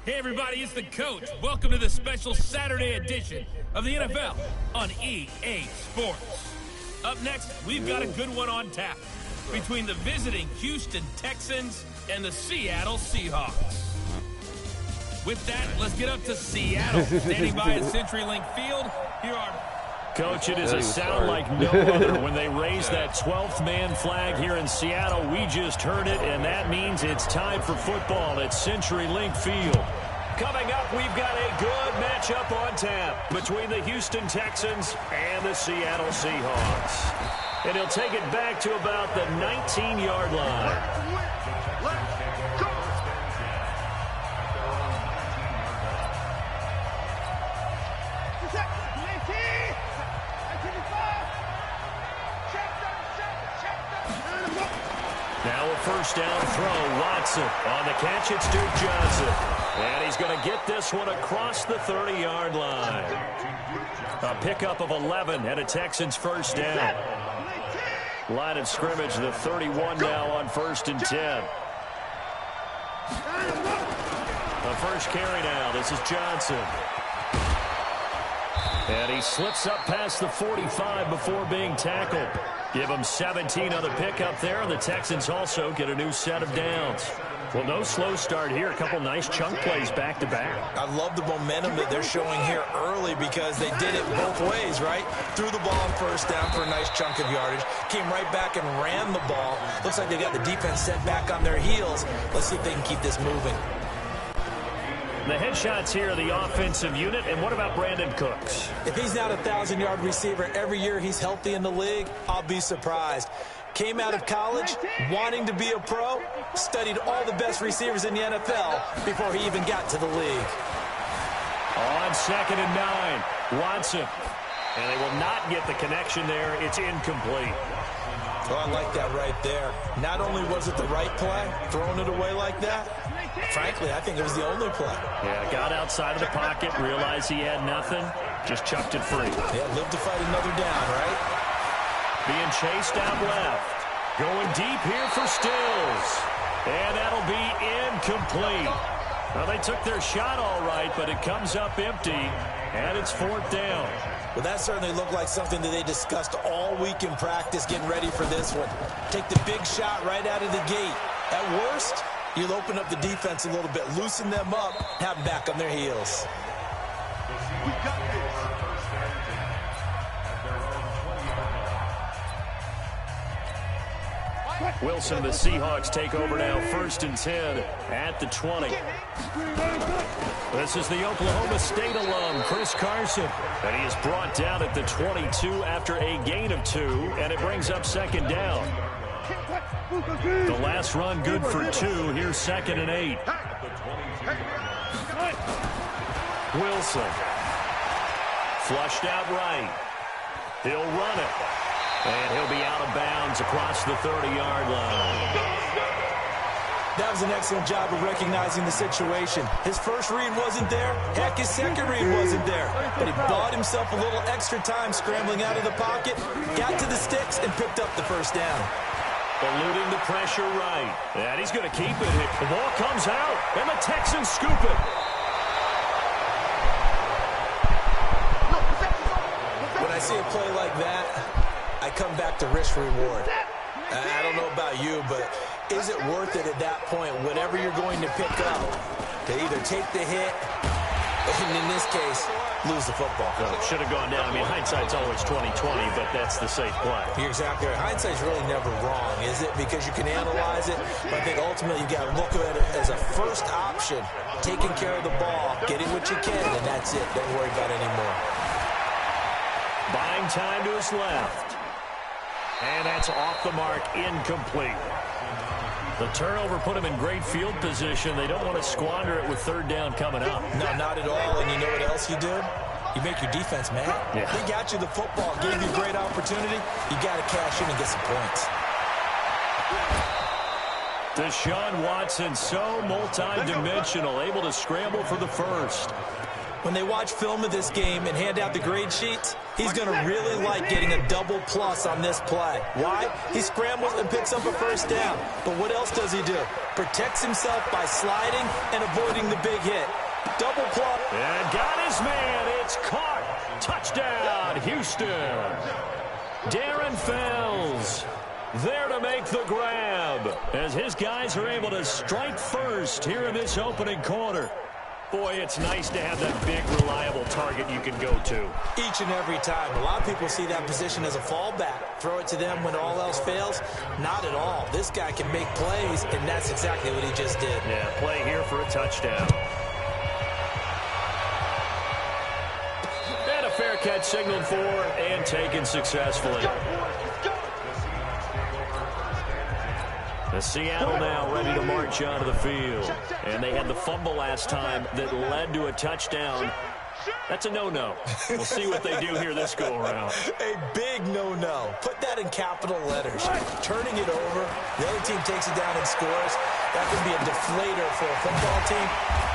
Hey everybody, it's the coach. Welcome to the special Saturday edition of the NFL on EA Sports. Up next, we've got a good one on tap between the visiting Houston Texans and the Seattle Seahawks. With that, let's get up to Seattle. Standing by at CenturyLink Field, here are... Coach, it is a sound like no other when they raise that 12th man flag here in Seattle. We just heard it, and that means it's time for football at CenturyLink Field. Coming up, we've got a good matchup on tap between the Houston Texans and the Seattle Seahawks. And he'll take it back to about the 19-yard line. Let's go! Now a first down throw. Watson on the catch. It's Duke Johnson. And he's going to get this one across the 30-yard line. A pickup of 11 and a Texans first down. Line of scrimmage, the 31 now on 1st and 10. The first carry now. This is Johnson. And he slips up past the 45 before being tackled. Give him 17 on the pickup there, and the Texans also get a new set of downs. Well, no slow start here. A couple nice chunk plays back-to-back. I love the momentum that they're showing here early because they did it both ways, right? Threw the ball on first down for a nice chunk of yardage. Came right back and ran the ball. Looks like they got the defense set back on their heels. Let's see if they can keep this moving. The headshots here, the offensive unit. And what about Brandon Cooks? If he's not a 1,000-yard receiver every year he's healthy in the league, I'll be surprised. Came out of college wanting to be a pro, studied all the best receivers in the NFL before he even got to the league. On 2nd and 9, Watson. And they will not get the connection there. It's incomplete. Oh, I like that right there. Not only was it the right play, throwing it away like that, frankly, I think it was the only play. Yeah, got outside of the pocket, realized he had nothing, just chucked it free. Yeah, live to fight another down, right? Being chased out left. Going deep here for Stills. And that'll be incomplete. Well, they took their shot all right, but it comes up empty, and it's 4th down. Well, that certainly looked like something that they discussed all week in practice, getting ready for this one. Take the big shot right out of the gate. At worst, you'll open up the defense a little bit, loosen them up, have them back on their heels. We got this. Wilson and the Seahawks take over now, 1st and 10 at the 20. This is the Oklahoma State alum, Chris Carson. And he is brought down at the 22 after a gain of 2, and it brings up 2nd down. The last run good for 2. Here's 2nd and 8. Wilson. Flushed out right. He'll run it. And he'll be out of bounds across the 30-yard line. That was an excellent job of recognizing the situation. His first read wasn't there. Heck, his second read wasn't there. But he bought himself a little extra time scrambling out of the pocket, got to the sticks, and picked up the first down. Eluding the pressure right. And he's going to keep it. The ball comes out, and the Texans scoop it. When I see a play like that, I come back to risk-reward. I don't know about you, but is it worth it at that point, whatever you're going to pick up, to either take the hit, and in this case, lose the football? Well, it should have gone down. I mean, hindsight's always 20/20, but that's the safe play. You're exactly right. Hindsight's really never wrong, is it? Because you can analyze it, but I think ultimately you got to look at it as a first option, taking care of the ball, getting what you can, and that's it. Don't worry about it anymore. Buying time to his left. And that's off the mark, incomplete. The turnover put him in great field position. They don't want to squander it with 3rd down coming up. No, not at all. And you know what else you do? You make your defense mad. Yeah. They got you the football, gave you a great opportunity. You got to cash in and get some points. Deshaun Watson, so multi-dimensional, able to scramble for the first. When they watch film of this game and hand out the grade sheets, he's going to really like getting a double plus on this play. Why? He scrambles and picks up a first down. But what else does he do? Protects himself by sliding and avoiding the big hit. Double plus. And got his man. It's caught. Touchdown, Houston. Darren Fells there to make the grab as his guys are able to strike first here in this opening quarter. Boy, it's nice to have that big, reliable target you can go to. Each and every time. A lot of people see that position as a fallback. Throw it to them when all else fails. Not at all. This guy can make plays, and that's exactly what he just did. Yeah, play here for a touchdown. And a fair catch signaled for and taken successfully. The Seattle now ready to march onto the field. And they had the fumble last time that led to a touchdown. That's a no-no. We'll see what they do here this go-around. A big no-no. Put that in capital letters. Turning it over, the other team takes it down and scores. That can be a deflator for a football team.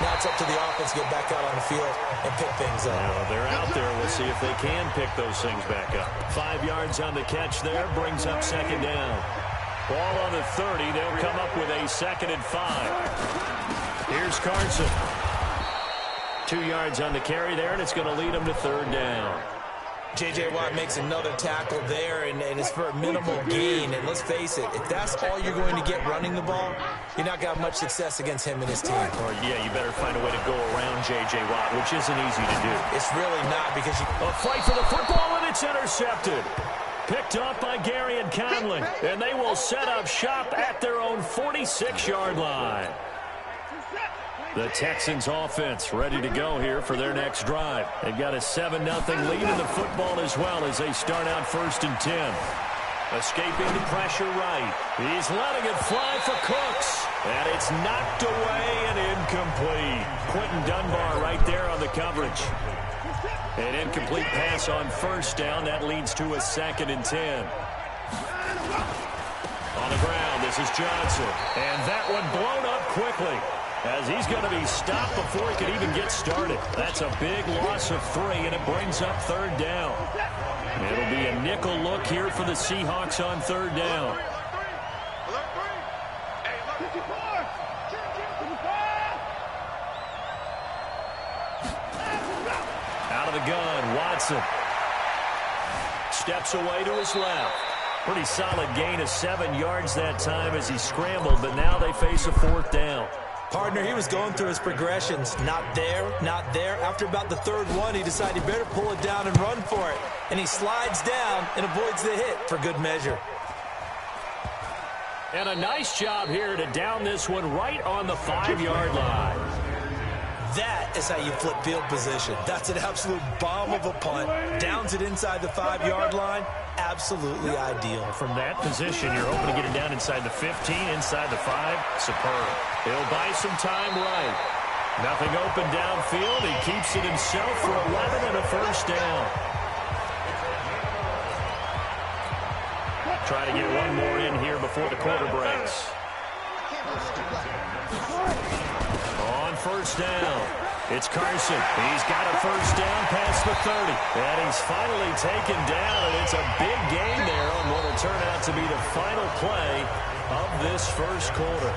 Now it's up to the offense to get back out on the field and pick things up. Well, they're out there. We'll see if they can pick those things back up. 5 yards on the catch there, brings up second down. Ball on the 30. They'll come up with a 2nd and 5. Here's Carson. 2 yards on the carry there, and it's going to lead them to 3rd down. J.J. Watt makes another tackle there, and it's for a minimal gain. And let's face it, if that's all you're going to get running the ball, you're not going to have much success against him and his team. Or, yeah, you better find a way to go around J.J. Watt, which isn't easy to do. It's really not because you... A fight for the football, and it's intercepted. Picked up by Gary and Conley, and they will set up shop at their own 46-yard line. The Texans offense ready to go here for their next drive. They've got a 7-0 lead in the football as well as they start out 1st and 10. Escaping the pressure right. He's letting it fly for Cooks. And it's knocked away and incomplete. Quentin Dunbar right there on the coverage. An incomplete pass on 1st down. That leads to a 2nd and 10. On the ground, this is Johnson. And that one blown up quickly as he's going to be stopped before he can even get started. That's a big loss of 3, and it brings up 3rd down. It'll be a nickel look here for the Seahawks on 3rd down. Out of the gun, Watson. Steps away to his left. Pretty solid gain of 7 yards that time as he scrambled, but now they face a 4th down. Partner, he was going through his progressions. Not there, not there. After about the 3rd one, he decided he better pull it down and run for it. And he slides down and avoids the hit for good measure. And a nice job here to down this one right on the 5-yard line. That is how you flip field position. That's an absolute bomb of a punt. Downs it inside the 5-yard line. Absolutely ideal. From that position, you're hoping to get it down inside the 15, inside the 5. Superb. He'll buy some time right. Nothing open downfield. He keeps it himself for 11 and a 1st down. Try to get one more in here before the quarter breaks. On 1st down, it's Carson. He's got a 1st down past the 30. And he's finally taken down, and it's a big gain there on what will turn out to be the final play of this 1st quarter.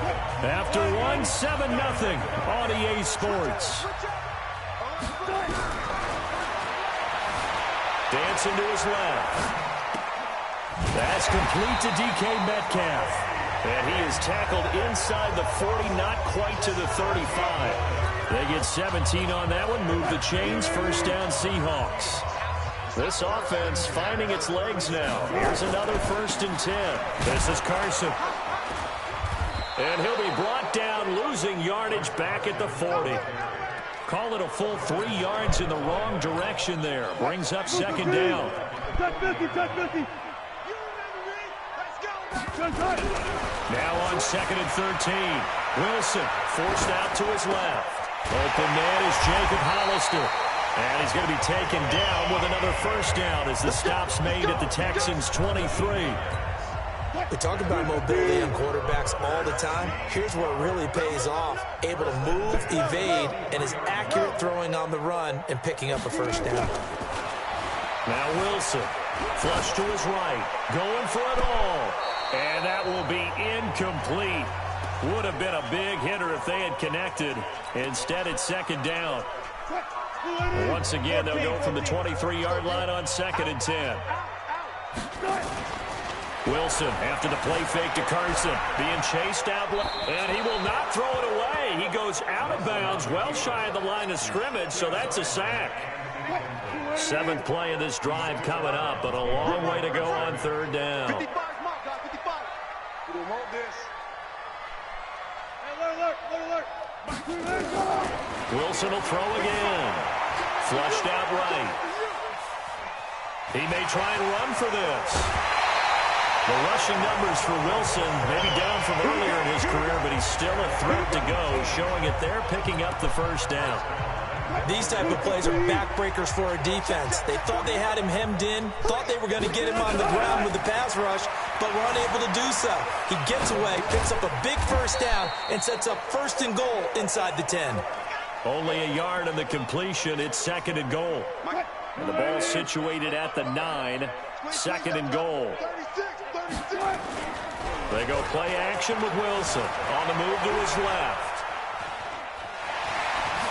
After one, 7-0 on EA Sports. Dancing to his left. That's complete to DK Metcalf. And he is tackled inside the 40, not quite to the 35. They get 17 on that one, move the chains, 1st down Seahawks. This offense finding its legs now. Here's another 1st and 10. This is Carson. And he'll be brought down, losing yardage back at the 40. Call it a full 3 yards in the wrong direction there. Brings up 2nd down. Now on 2nd and 13. Wilson forced out to his left. Open man is Jacob Hollister. And he's going to be taken down with another 1st down as the stop's made at the Texans' 23. We talk about mobility on quarterbacks all the time. Here's where it really pays off. Able to move, evade, and is accurate throwing on the run and picking up a first down. Now Wilson, flush to his right, going for it all. And that will be incomplete. Would have been a big hitter if they had connected. Instead, it's second down. Once again, they'll go from the 23-yard line on 2nd and 10. Wilson after the play fake to Carson. Being chased out. And he will not throw it away. He goes out of bounds, well shy of the line of scrimmage, so that's a sack. 7th play of this drive coming up, but a long way to go on 3rd down. 55, we don't want this. Wilson will throw again. Flushed out right. He may try and run for this. The rushing numbers for Wilson maybe down from earlier in his career, but he's still a threat to go, showing it there, picking up the first down. These type of plays are backbreakers for a defense. They thought they had him hemmed in, thought they were going to get him on the ground with the pass rush, but were unable to do so. He gets away, picks up a big first down, and sets up 1st and goal inside the 10. Only a yard on the completion. It's 2nd and goal. And the ball situated at the 9. 2nd and goal. They go play action with Wilson on the move to his left.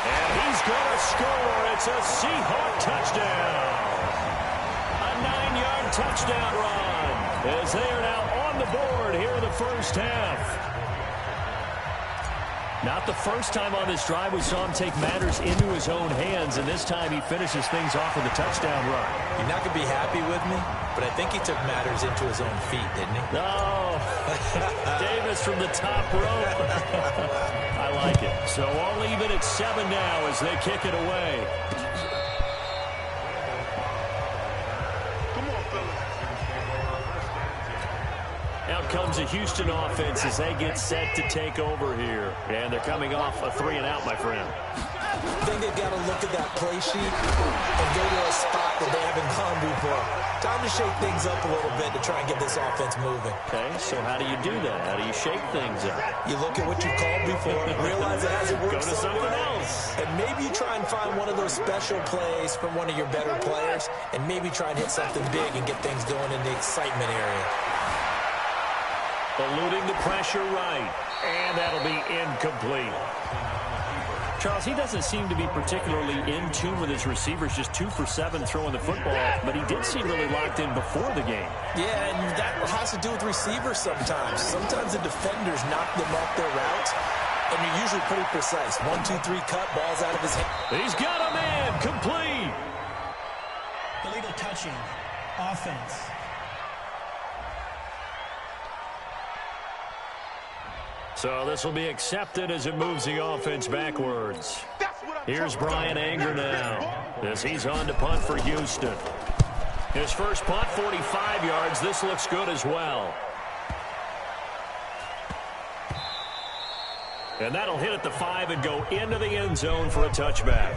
And he's going to score. It's a Seahawk touchdown. A 9-yard touchdown run as they are now on the board here in the first half. Not the first time on this drive we saw him take matters into his own hands, and this time he finishes things off with a touchdown run. You're not going to be happy with me, but I think he took matters into his own feet, didn't he? No. Davis from the top rope. I like it. So all even at 7 now as they kick it away. Out comes the Houston offense as they get set to take over here. And they're coming off a 3-and-out, my friend. I think they've got to look at that play sheet and go to a spot that they haven't gone before. Time to shake things up a little bit to try and get this offense moving. Okay, so how do you do that? How do you shake things up? You look at what you called before, realize it hasn't worked. Go to something else. And maybe you try and find one of those special plays from one of your better players, and maybe try and hit something big and get things going in the excitement area. Eluding the pressure right. And that'll be incomplete. Charles, he doesn't seem to be particularly in tune with his receivers, just 2 for 7 throwing the football, but he did seem really locked in before the game. Yeah, and that has to do with receivers sometimes. Sometimes the defenders knock them off their routes, and you're usually pretty precise. 1, 2, 3 cut, ball's out of his hand. He's got a man, complete. Illegal touching, offense. So this will be accepted as it moves the offense backwards. Here's Brian Anger now as he's on to punt for Houston. His first punt, 45 yards. This looks good as well. And that'll hit at the 5 and go into the end zone for a touchback.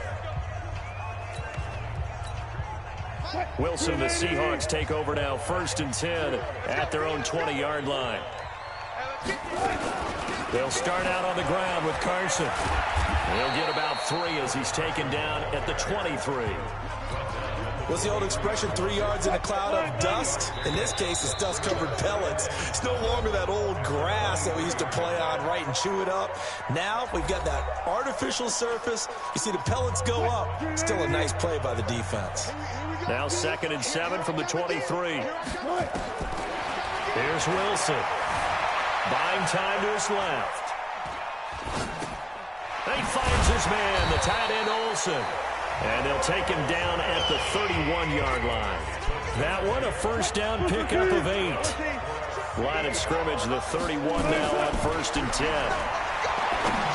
Wilson, the Seahawks take over now, 1st and 10 at their own 20-yard line. They'll start out on the ground with Carson. He'll get about 3 as he's taken down at the 23. What's the old expression, 3 yards in a cloud of dust? In this case, it's dust-covered pellets. It's no longer that old grass that we used to play on, right, and chew it up. Now we've got that artificial surface. You see the pellets go up. Still a nice play by the defense. Now 2nd and 7 from the 23. Here's Wilson. Buying time to his left. He finds his man, the tight end Olsen. And they'll take him down at the 31-yard line. That one, a first down pickup of 8. Line of scrimmage, the 31 now on 1st and 10.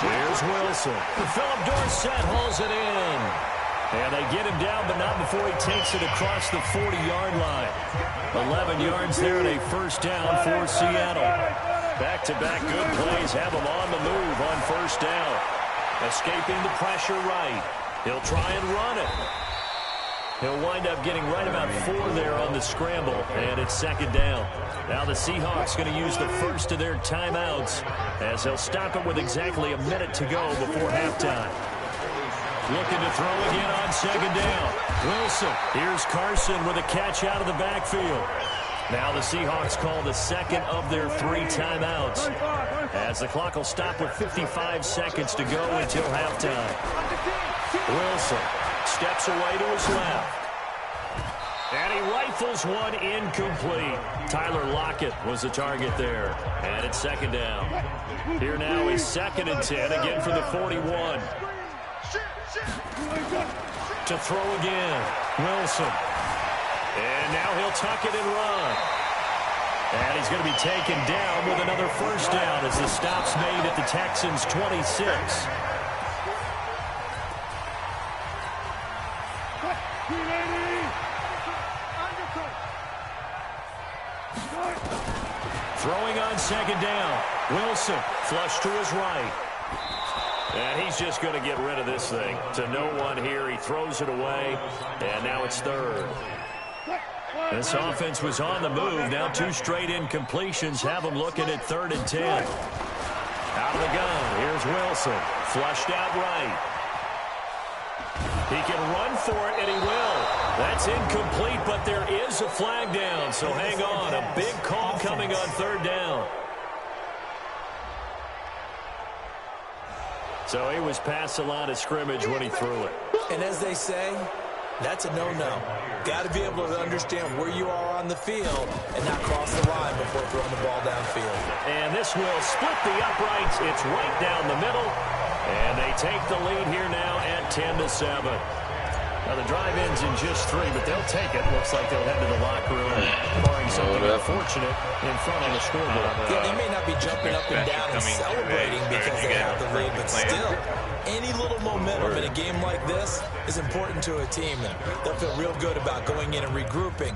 Here's Wilson. Philip Dorsett hauls it in. And they get him down, but not before he takes it across the 40-yard line. 11 yards there and a first down for Seattle. Back-to-back good plays have him on the move on 1st down. Escaping the pressure right. He'll try and run it. He'll wind up getting right about 4 there on the scramble, and it's 2nd down. Now the Seahawks going to use the first of their timeouts as they'll stop it with exactly a minute to go before halftime. Looking to throw again on 2nd down. Wilson. Here's Carson with a catch out of the backfield. Now the Seahawks call the second of their 3 timeouts as the clock will stop with 55 seconds to go until halftime. Wilson steps away to his left. And he rifles one incomplete. Tyler Lockett was the target there. And it's 2nd down. Here now is 2nd and 10, again for the 41. To throw again, Wilson. And now he'll tuck it and run. And he's going to be taken down with another first down as the stop's made at the Texans' 26. Throwing on 2nd down. Wilson flush to his right. And he's just going to get rid of this thing. To no one here. He throws it away. And now it's 3rd. This offense was on the move. Now 2 straight incompletions have them looking at 3rd and 10. Out of the gun. Here's Wilson. Flushed out right. He can run for it, and he will. That's incomplete, but there is a flag down. So hang on. A big call coming on 3rd down. So he was past the line of scrimmage when he threw it. And as they say, that's a no-no. Got to be able to understand where you are on the field and not cross the line before throwing the ball downfield. And this will split the uprights. It's right down the middle. And they take the lead here now at 10-7. Now the drive ends in just 3, but they'll take it. Looks like they'll head to the locker room, barring something unfortunate in front of the scoreboard. Yeah, they may not be jumping up and down and celebrating because they have the lead, but still, any little momentum in a game like this is important to a team. They'll feel real good about going in and regrouping,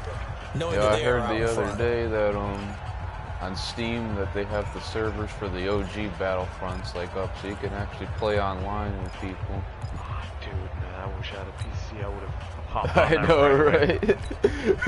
knowing that they are out in front. I heard the other day that on Steam that they have the servers for the OG Battlefronts like up, so you can actually play online with people. Dude, man, I wish I had a PC. I would have hopped I on know, right?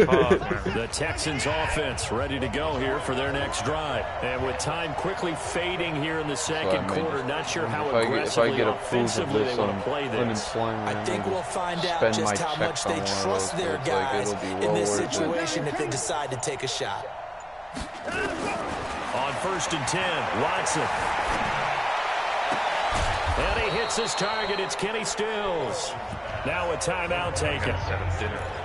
right? The Texans offense ready to go here for their next drive. And with time quickly fading here in the second quarter, not sure how aggressively offensively they want to play this. I think we'll find out just how much they trust their guys in this situation if they decide to take a shot. On 1st and 10, Watson. And he hits his target. It's Kenny Stills. Now a timeout taken.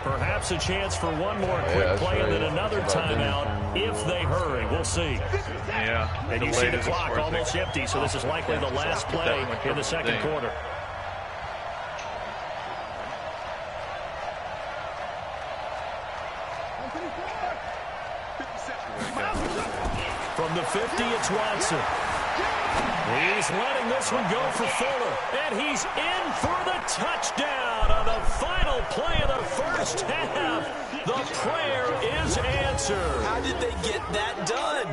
Perhaps a chance for one more quick play and then another timeout if they hurry. We'll see. Yeah. And you see the clock almost empty, so this is likely the last play in the second quarter. From the 50, it's Watson. He's letting this one go for Fuller. And he's in for the touchdown on the final play of the first half. The prayer is answered. How did they get that done?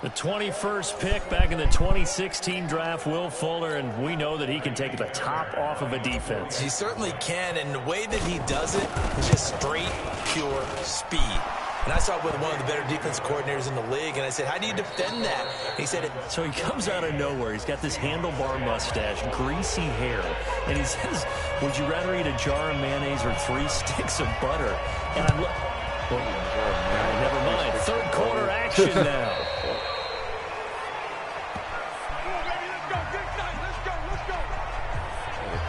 The 21st pick back in the 2016 draft, Will Fuller, and we know that he can take the top off of a defense. He certainly can, and the way that he does it is just straight, pure speed. And I saw it with one of the better defense coordinators in the league, and I said, how do you defend that? And he said, so he comes out of nowhere. He's got this handlebar mustache, greasy hair, and he says, would you rather eat a jar of mayonnaise or 3 sticks of butter? And I'm like, well, never mind. Third quarter action now.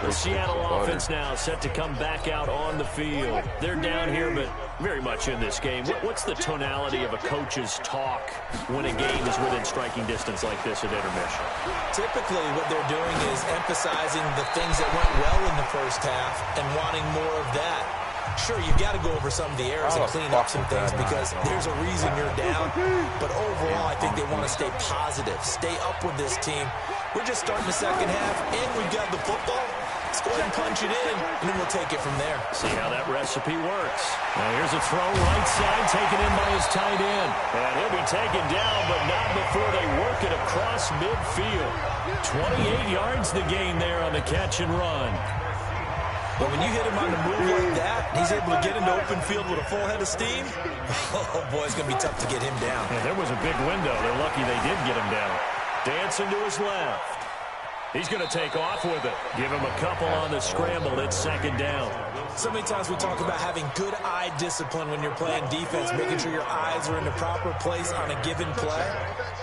The Seattle offense now set to come back out on the field. They're down here, but very much in this game. What's the tonality of a coach's talk when a game is within striking distance like this at intermission? Typically, what they're doing is emphasizing the things that went well in the first half and wanting more of that. Sure, you've got to go over some of the errors and clean up some things because there's a reason you're down. But overall, I think they want to stay positive, stay up with this team. We're just starting the second half, and we've got the football. Let's go ahead and punch it in, and then we'll take it from there. See how that recipe works. Now here's a throw right side, taken in by his tight end. And he'll be taken down, but not before they work it across midfield. 28 yards the gain there on the catch and run. But when you hit him on the move like that, he's able to get into open field with a full head of steam, oh, boy, it's going to be tough to get him down. Yeah, there was a big window. They're lucky they did get him down. Dancing to his left. He's going to take off with it. Give him a couple on the scramble. It's second down. So many times we talk about having good eye discipline when you're playing defense, making sure your eyes are in the proper place on a given play.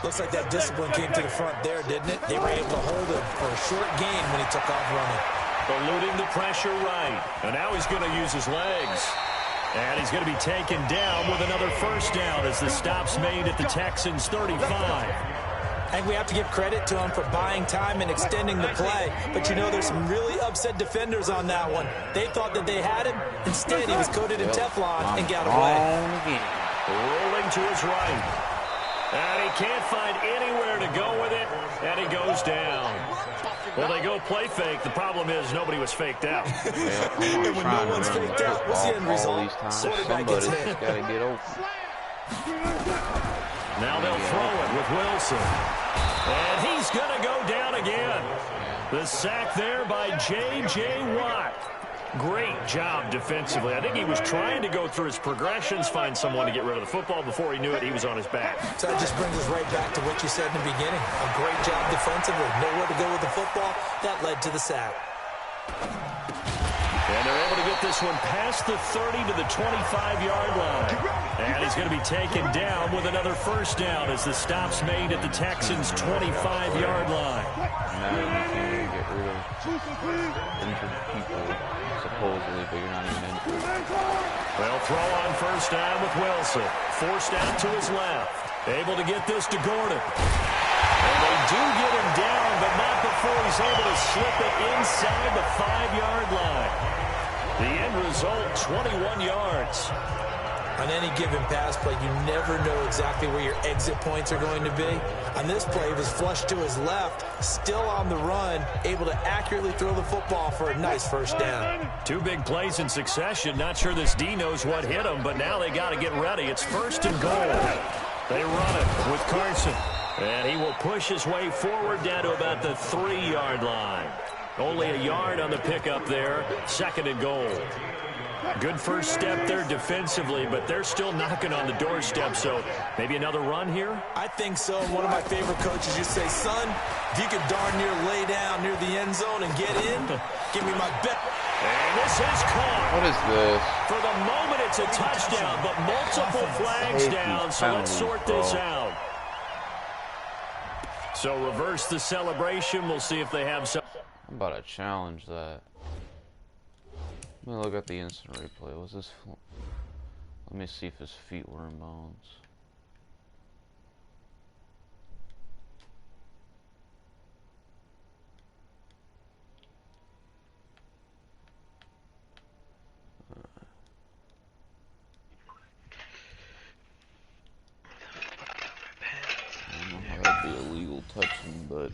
Looks like that discipline came to the front there, didn't it? They were able to hold him for a short gain when he took off running. Eluding the pressure right. And now he's going to use his legs. And he's going to be taken down with another first down as the stop's made at the Texans' 35. I think we have to give credit to him for buying time and extending the play. But, you know, there's some really upset defenders on that one. They thought that they had him. Instead, he was coated in Teflon and got away. Rolling to his right. And he can't find anywhere to go with it. And he goes down. Well, they go play fake. The problem is nobody was faked out. And when no one's faked out, what's the end result? Quarterback gets hit. Got to get open. Now they'll throw it with Wilson. And he's going to go down again. The sack there by J.J. Watt. Great job defensively. I think he was trying to go through his progressions, find someone to get rid of the football. Before he knew it, he was on his back. So that just brings us right back to what you said in the beginning. A great job defensively. Nowhere to go with the football. That led to the sack. And they're able to get this one past the 30 to the 25-yard line. And he's going to be taken down with another first down as the stop's made at the Texans' 25-yard line. Now you can get rid of injured people, supposedly, but you're not even injured. They'll throw on first down with Wilson. Forced out to his left. Able to get this to Gordon. And they do get him down, but not before he's able to slip it inside the 5-yard line. The end result, 21 yards. On any given pass play, you never know exactly where your exit points are going to be. On this play, he was flushed to his left, still on the run, able to accurately throw the football for a nice first down. Two big plays in succession. Not sure this D knows what hit him, but now they got to get ready. It's first and goal. They run it with Carson. And he will push his way forward down to about the 3-yard line. Only a yard on the pickup there. Second and goal. Good first step there defensively, but they're still knocking on the doorstep, so maybe another run here? I think so. One of my favorite coaches used to say, son, if you can darn near lay down near the end zone and get in, give me my bet. And this is caught. What is this? For the moment, it's a touchdown, but multiple flags down, so let's sort this out. So reverse the celebration. We'll see if they have some. I'm about to challenge that. Let me look at the instant replay. Was this? Let me see if his feet were in bounds. I don't know how that'd be illegal touching, but.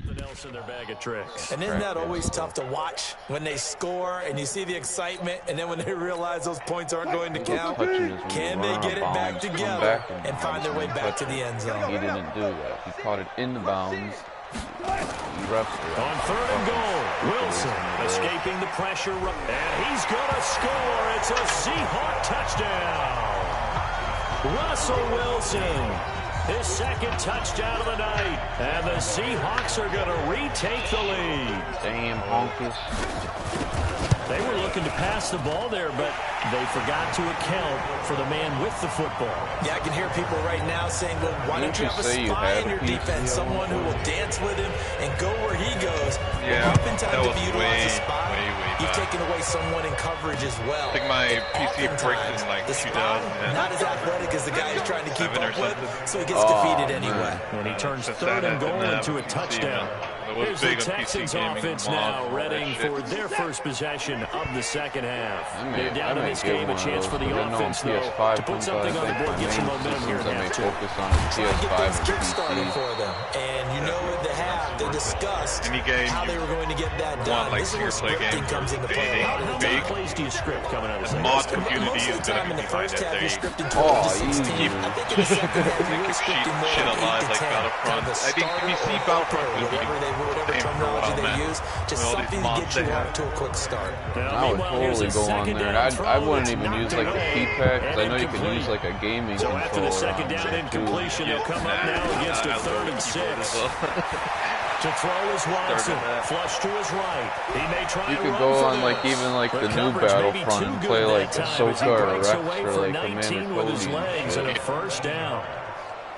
Something else in their bag of tricks. And isn't that always tough to watch when they score and you see the excitement, and then when they realize those points aren't going to count, can they get it back together and find their way back to the end zone? He didn't do that. He caught it in the bounds. On third and goal, Wilson escaping the pressure, and he's going to score. It's a Seahawk touchdown. Russell Wilson. His second touchdown of the night. And the Seahawks are going to retake the lead. Damn, honkies. They were looking to pass the ball there, but they forgot to account for the man with the football. Yeah, I can hear people right now saying, well, why don't you have a spy in your defense, someone who will dance with him and go where he goes? Yeah, oftentimes if you utilize a spy, you've taken away someone in coverage as well. I think my PC breaks in like 2000. Not as athletic as the guy he's trying to keep up with, so he gets defeated anyway. And he turns third and goal into a touchdown. Here's the Texans offense now, readying for their first possession of the second half. They're down in this game, a chance for the offense, though, to put something on the board, get some momentum here in half two. Try to get things kick-started for them. And you know the half, They discussed how they were going to get that done. Like this is where scripting comes into play. How many plays do you script coming out of the mod community most of is the going time to in the be first that half, they you're scripting 12 to 16. I think in the second half, you're really scripting more shit like alive 8 to 10. like Battlefront. Kind of a I think if you see starter or Battlefront, helper, whatever terminology they use, just something to get you off to a quick start. I would totally go on there. I wouldn't even use like the P-pad because I know you can use like a gaming So controller. after the second down incompletion, they'll come up now against a 3rd and 6. To throw is Watson, flush to his right. He may try. You could go on like even like the new Battlefront and play like Ahsoka or Rex or like Commander with his Cody. legs and a first down.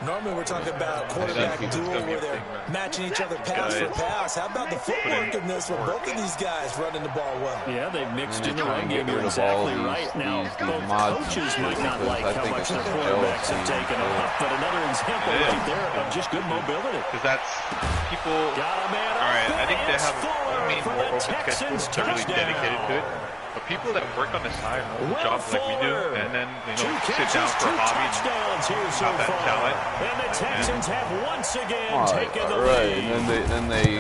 Normally we're talking about quarterback duel where they're matching each other pass for pass. How about the footwork in this with both of these guys running the ball well? Yeah, they've mixed in the try run and game. get You're rid of all exactly these- right. Now, these both mods coaches might not because like I how think much it's the just quarterbacks have jealousy. taken them up, but another example right there of just good mobility. Because that's people. Got a man All right, I open. think they It's have Fuller more for the open schedule. Texans They're really dedicated to it. touchdown. But people that work on the side know the Will job like we do, Fuller. and then Two sit down catches, for a 2 hobby and touchdowns here so have that far. talent. And the Texans have once again taken the Right, lead.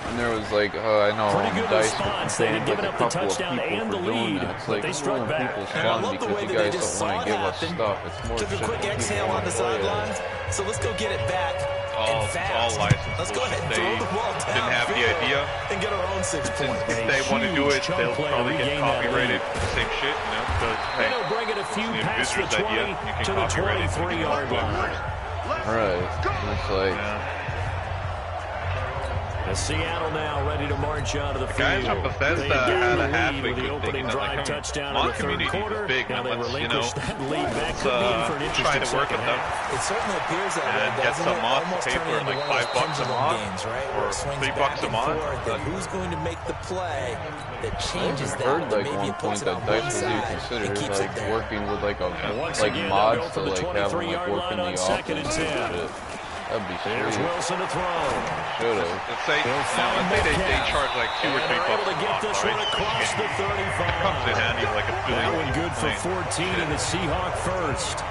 and there was like, I know Pretty good Dice response. They had complained given like up a the couple of touchdown people and for the doing lead, that. It's but like they it's struck ruining back. people's And I fun love the because way you that they guys just don't want saw to give it us happen. stuff. It's more Took shit a quick that people exhale on want the to play at. sidelines. So let's go get it back and fast. licensed Let's go ahead and bullshit. throw the ball They didn't have the downfield idea. and get our own 6 points. If they want to do it, chunk they'll play to probably get regain that copyrighted. lead. Same shit, because hey, They'll bring it a few the past the visitor's 20 idea, you can to the copyright it. 23-yard line. Right, it's like. As Seattle now ready to march out of the field. Guys from Bethesda They got had the a halfway lead with the good opening thing. drive touchdown in Mod the third community quarter. is big, Now man. they Let's, relinquish that lead. That could be in for an try interesting to work second with them. half. It certainly appears that way, And get doesn't some it? mods Almost paid turning for into like one of those $5 a pendulum mod, games, right? or Where it swings $3 back a and mod. forth, and who's going to make the play that changes I that? heard that like maybe one it point puts it that on Dice one was even side considered and keeps like it there. working with like Once like again, mods they'll go to for the like have them like 23-yard work in line on the second office and 10. and shit. That'd be Here's sweet. Wilson to throw. Should've. Let's say, They'll find let's say they Metcalf. charge like $2 or And $3 they're able to a get mod, this right? one across the 35. Comes in handy like a That billion. one good for 14 in the Seahawk first.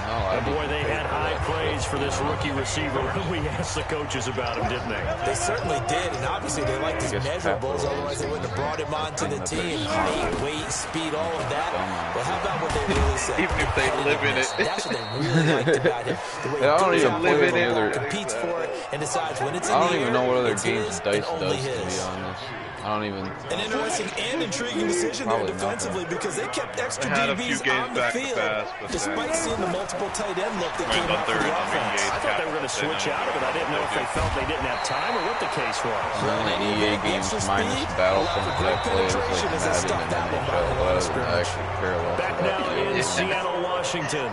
No, And boy, they had high praise for this rookie receiver. We asked the coaches about him, didn't they? They certainly did, and obviously they liked his measurables, otherwise they wouldn't have brought him onto the team. Height, weight, speed, all of that. But how about what they really said? Even if they live in it. That's what they really liked about him. The way I don't he even goes play out any there, other- competes for it, and decides when it's in I don't the even air, know what other it's games his Dice and only does, to be his. honest. I don't even. An interesting and intriguing decision there Probably defensively because they kept extra They had a few DBs games on the back to field pass, but despite seeing the multiple tight end look that Went came on out for third the and offense. I thought they were going to switch out of it. I didn't know if they felt they didn't have time or what the case was. The only EA games minus Battlefront that I play is like Madden and NHL. But I actually care less Back now about in the Seattle, Washington.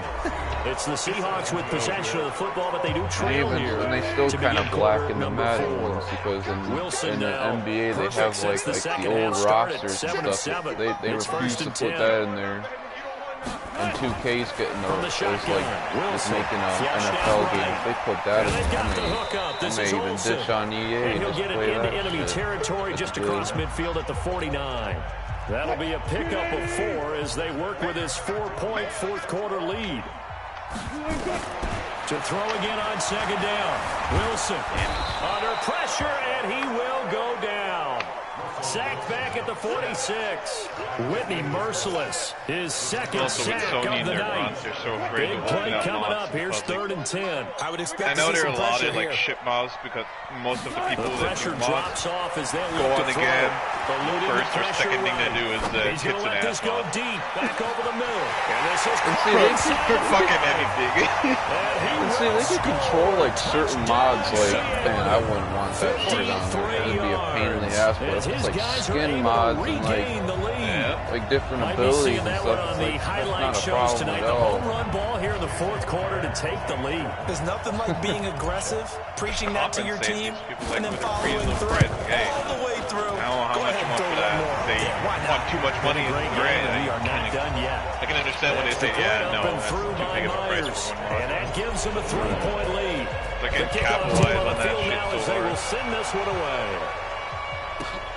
It's the Seahawks with possession of the football, but they do trail here. And they still to kind of begin black quarter in the number Madden 4. ones because Wilson in the now. NBA they Perfect have since like the the second old half started, rosters and 7-7. stuff. They It's refuse first to and put 10. that in there. And 2K's getting From the those shotgun, like just Wilson making an flushed NFL out game. right. If they put that And in, they've got the hook up. I This may is even Olsen. ditch on EA And and he'll just get it play into that enemy shit. territory That's just good. across midfield at the 49. That'll be a pickup of 4 as they work with his 4-point fourth quarter lead. To throw again on second down. Wilson under pressure, and he will go down. Sacked back at the 46. Whitney merciless. His second Also with sack Sony of the in their night. runs, they're so afraid Big of play opening up coming mods. up. Here's Because, third and 10. I would expect I to know see there some are a lot pressure of like here. ship mobs because most of the people The that pressure do mods drops off as they go look on to the throw. game. Eluding the First or pressure second thing they right. do is He's hits going to an let this ass go mod. deep. Back over the middle. And this is And see, they inside. Fucking anything. And see, they can control like certain mods. Like, man, I wouldn't want that shit on there. It'd be a pain in the ass. But if it's like skin mods and like different Might be abilities seeing and that stuff, one on it's the like, that's highlight not a shows problem tonight. at The all. home run ball here in the fourth quarter to take the lead. There's nothing like being aggressive, preaching that to your team, People and then like with the following freezing through spread. Hey, all the way through. I don't know how Go much ahead you and want throw for one that. more. They Yeah, why want not? too much money. Great game, Great. and we are not done yet. I can understand when they say, yeah, no, Up and that's through too by big of a price Myers. for one mod. And that gives them a 3-point lead. They The can kickoff team capitalize on on the that field shit now so as they hard. will send this one away.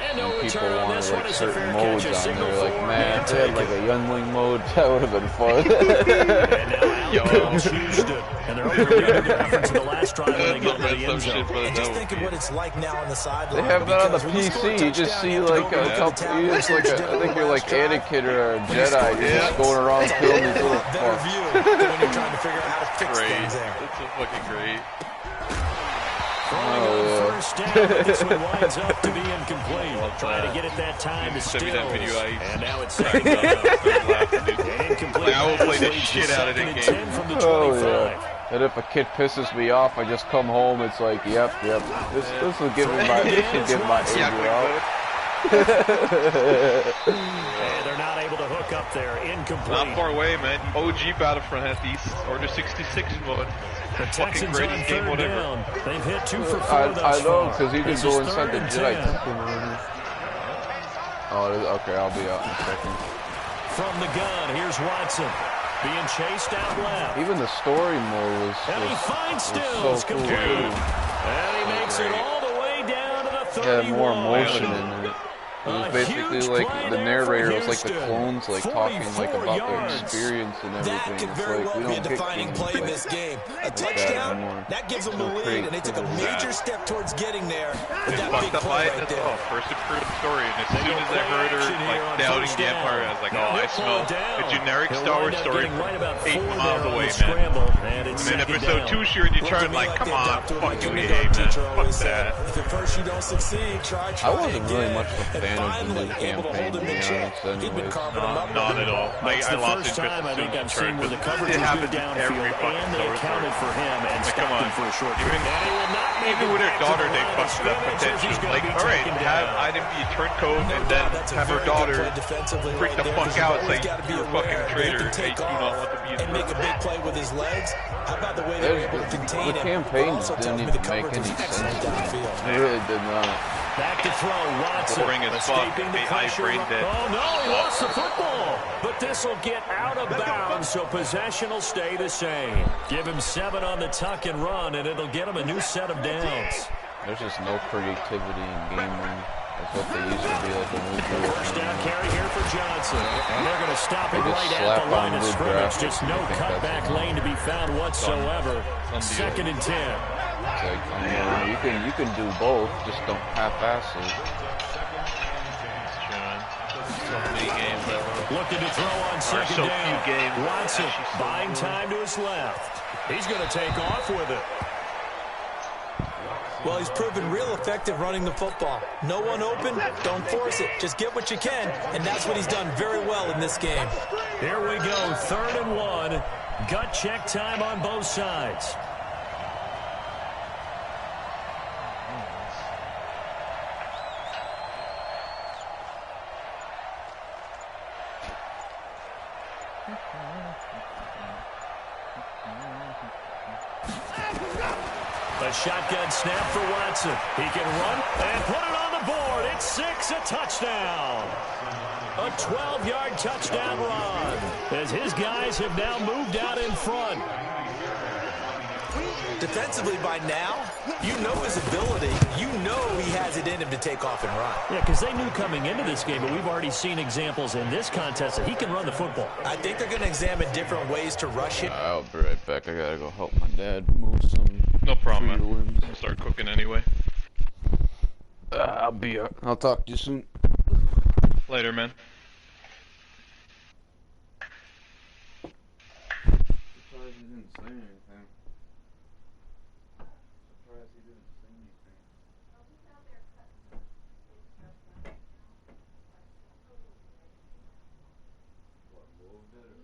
And no when people return on wanted this one like as a certain fair modes catch. A on signal there. Like, for man, if they had like a youngling mode, that would have been fun. And now out comes Houston. And they're overleading their efforts in the last drive when they get to the end zone. And just think of what it's like now on the sideline. They have that on the PC. You just see like a couple. It's like I think you're like Anakin or a Jedi. You're just going around killing these little better view than when you're trying to figure out how to fix things there. That's so fucking great. First down, but this one winds up to be incomplete. Trying to get it that time to steal. And now it's second down. Incomplete. I will play the shit out of that game. From the 25. Oh yeah. And if a kid pisses me off, I just come home. It's like, yep. This will give me my. This should get my anger out. And they're not able to hook up there. Incomplete. Not far away, man. OG Battlefront has these Order 66 mode. The Texans fucking on greatest game, third whatever. down. They've hit 2 for 4 I know, because you can This go is inside the third and Jedi 10. Temple. Oh, okay, I'll be out in a second. From the gun, here's Watson. Being chased out left. Even the story mode was And he finds so Stills cool. complete. And he makes it all the way down to the 31. It had more emotion in it. It was basically like the narrator was like the clones like talking like about their experience and everything. That could It's very like well we be a don't get defining games play in like this game. A that touchdown, anymore. that gives them the No lead, and they took a major step towards getting there with that big play right there. First improved story, and as soon as I heard her like doubting the Empire, I was like, oh, I smell a generic Star Wars story from 8 miles away, man. And then episode 2, she already turned like, come on, fuck you, EA, man, fuck that. If at first you don't succeed, try I wasn't really again. much of a fan of the new campaign, to be honest. Anyways, Not at all. Like, I lost interest time I as soon think as I've it seen turned. where the coverage It was happens good downfield, every fucking and they Star Wars accounted for him and Like, stopped come him on. for a short Even, period. And he will not make even it with her back to daughter, the they line of fucked it up scrimmage as he's potentially. gonna Like, be alright, taken have down. IDMB turncoat and then have her daughter freak the fuck out. It's like, you're a fucking traitor. I do not want to be in and make a big play with his legs. How about the way they were able to contain the him? campaigns Also tells didn't me the even make coverage any was excellent sense. downfield. It really did not. Back to throw, Watson. Boring as fuck. Escaping the I pressure. brain dead. Oh, no, he lost the football. But this will get out of bounds, so possession will stay the same. Give him 7 on the tuck and run, and it'll get him a new set of downs. There's just no creativity in gaming. That's what they used to be like when we grew up. First down carry here for Johnson. And they're going to stop it They just right at slap the line on of good scrimmage. graphics. Just no I think cutback that's lane to be found whatsoever. Second and 10. It's like, you can do both, just don't half-ass it. So many games that were Looking to throw on second so down. few games. Watson She's so buying good. time to his left. He's going to take off with it. Well, he's proven real effective running the football. No one open, don't force it. Just get what you can, and that's what he's done very well in this game. Here we go, 3rd and 1. Gut check time on both sides. A shotgun snap for Watson. He can run and put it on the board. It's 6, a touchdown. A 12-yard touchdown run as his guys have now moved out in front. Defensively by now, you know his ability. You know he has it in him to take off and run. Yeah, because they knew coming into this game, but we've already seen examples in this contest that he can run the football. I think they're going to examine different ways to rush him. I'll be right back. I gotta go help my dad move some. no problem, tree man. limbs. I'll start cooking anyway. I'll talk to you soon. Later, man. Surprised he didn't say anything. Surprised he didn't say anything. What, moved it or?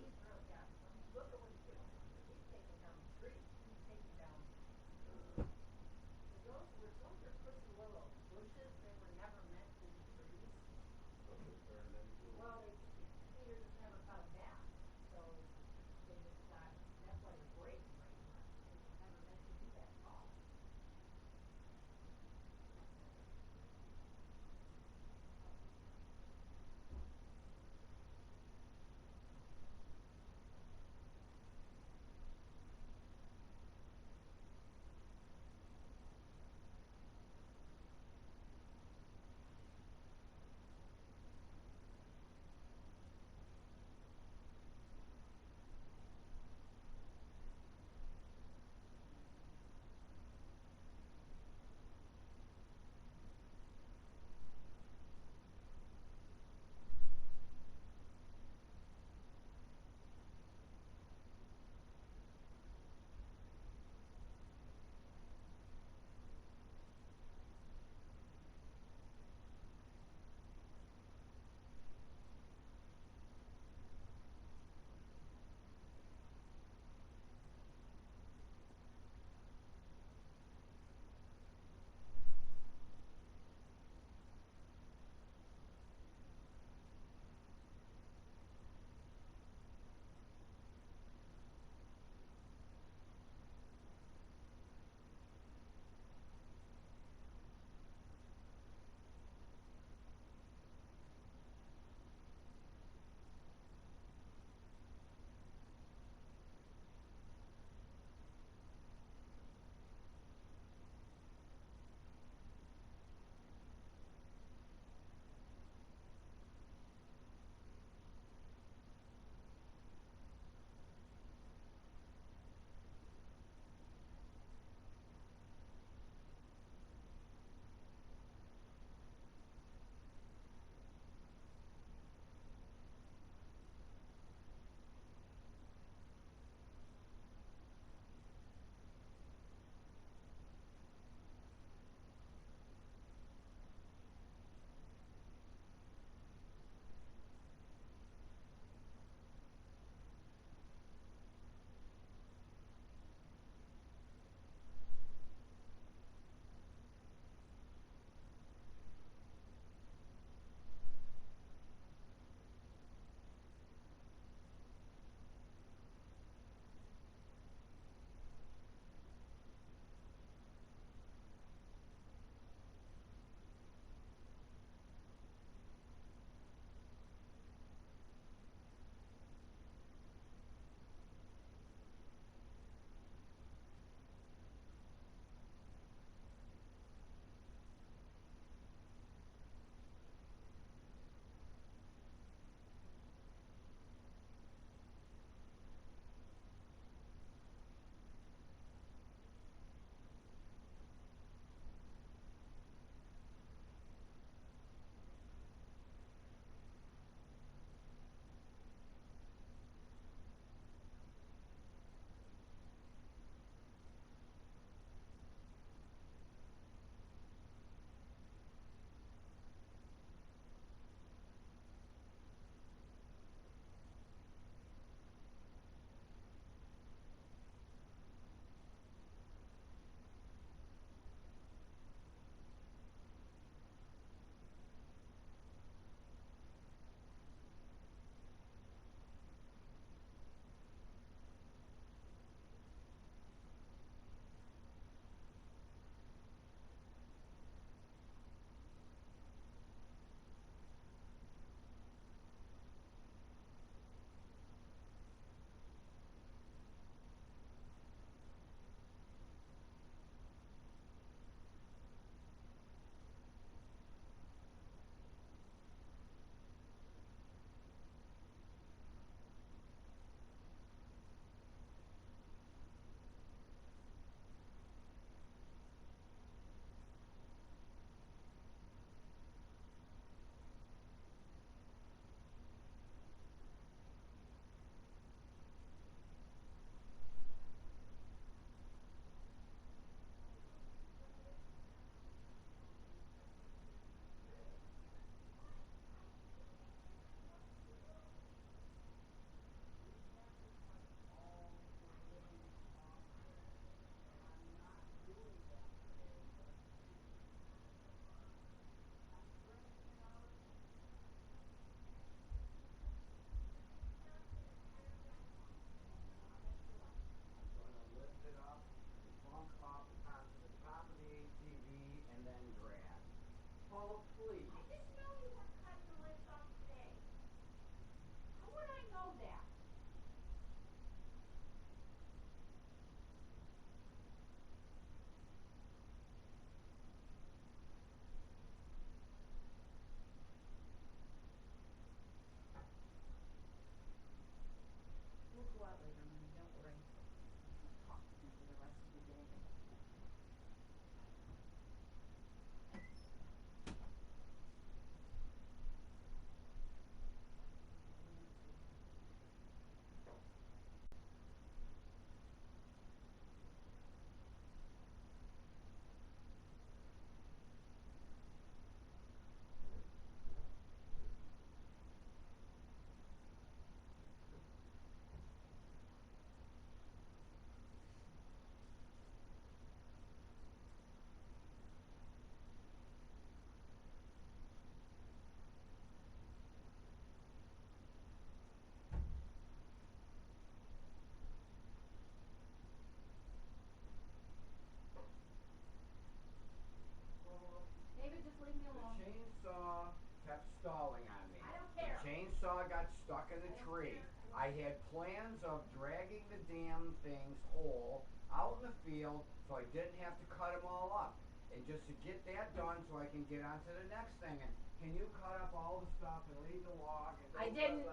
tree. I had plans of dragging the damn things whole out in the field so I didn't have to cut them all up. And just to get that done so I can get on to the next thing. And can you cut up all the stuff and leave the log? And I didn't,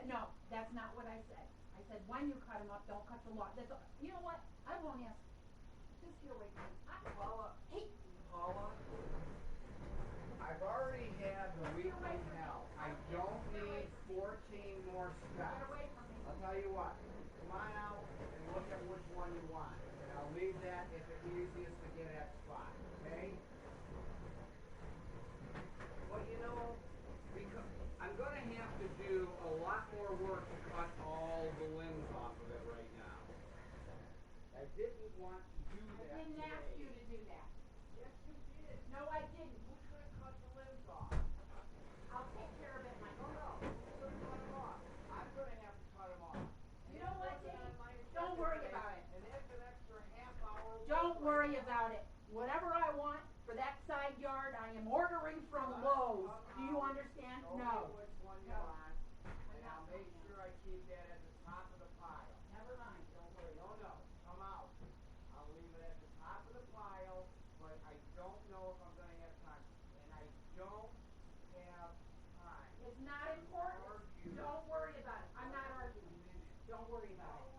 no, that's not what I said. I said when you cut them up, don't cut the log. That's all. You know what? I won't ask. Just get away from me. Paula, Hey. Paula, I've already had the weekly hell. I don't need 14 more steps. Get away from me. I'll tell you what. Come on out and look at which one you want. And I'll leave that at the easiest to get at spot. Okay? Well, you know, because I'm going to have to do a lot more work to cut all the limbs off of it right now. I didn't want to do that. I didn't ask you to do that. Yes, you did. No, I didn't. Who's going to cut the limbs off? I'll take care of it myself. No, who's going to cut them off? I'm going to have to cut them off. You know what, Dave? Don't worry about it. And that's an extra half hour. Don't worry about it. Whatever I want for that side yard, I am ordering from Lowe's. Do you understand? Show No. me which one you want, and I'll make sure I keep that at the top of the pile. Never mind. Don't worry. No, come out. I'll leave it at the top of the pile, but I don't know if I'm going to have time. And I don't have time. It's not important. Don't worry about it. I'm not arguing. Don't worry about it.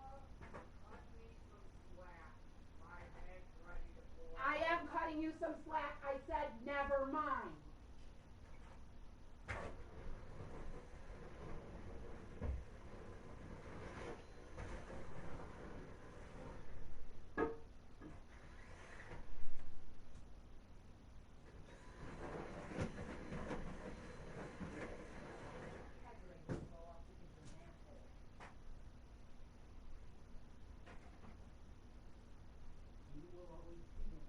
Cut me some slack. My bag's ready to pull. I am cutting you some slack. I said never mind. You will always be me.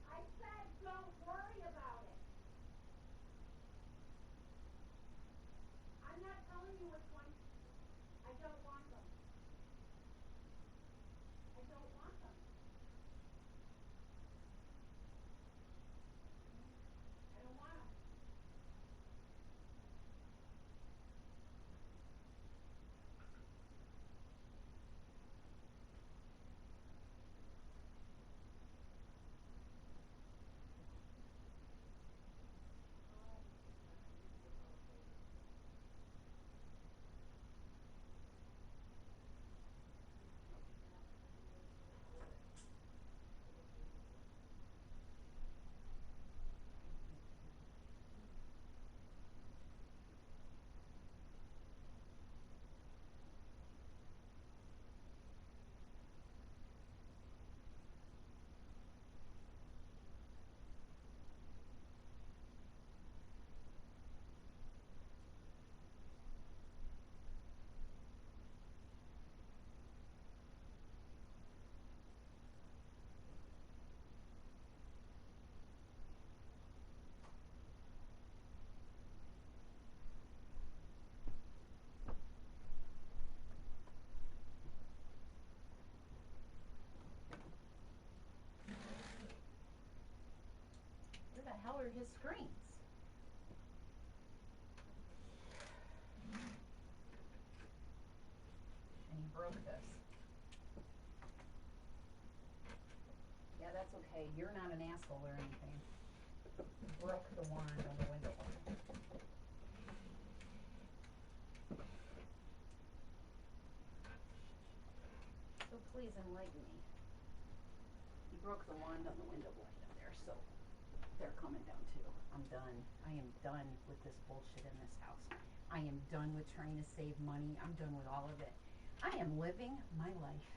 I said don't worry about it. I'm not telling you which one. I don't want them. I don't want them. I don't want them. color his screens. And he broke this. Yeah, that's okay. You're not an asshole or anything. He broke the wand on the window blind. So please enlighten me. He broke the wand on the window blind up there, so they're coming down too. I'm done. I am done with this bullshit in this house. I am done with trying to save money. I'm done with all of it. I am living my life.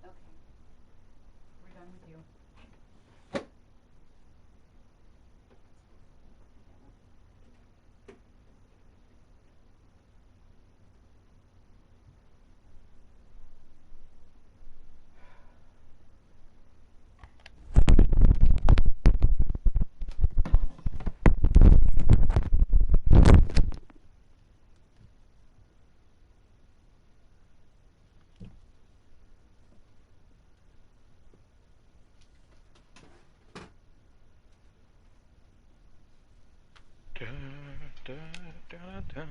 Okay. We're done with you. Da, da, da, da.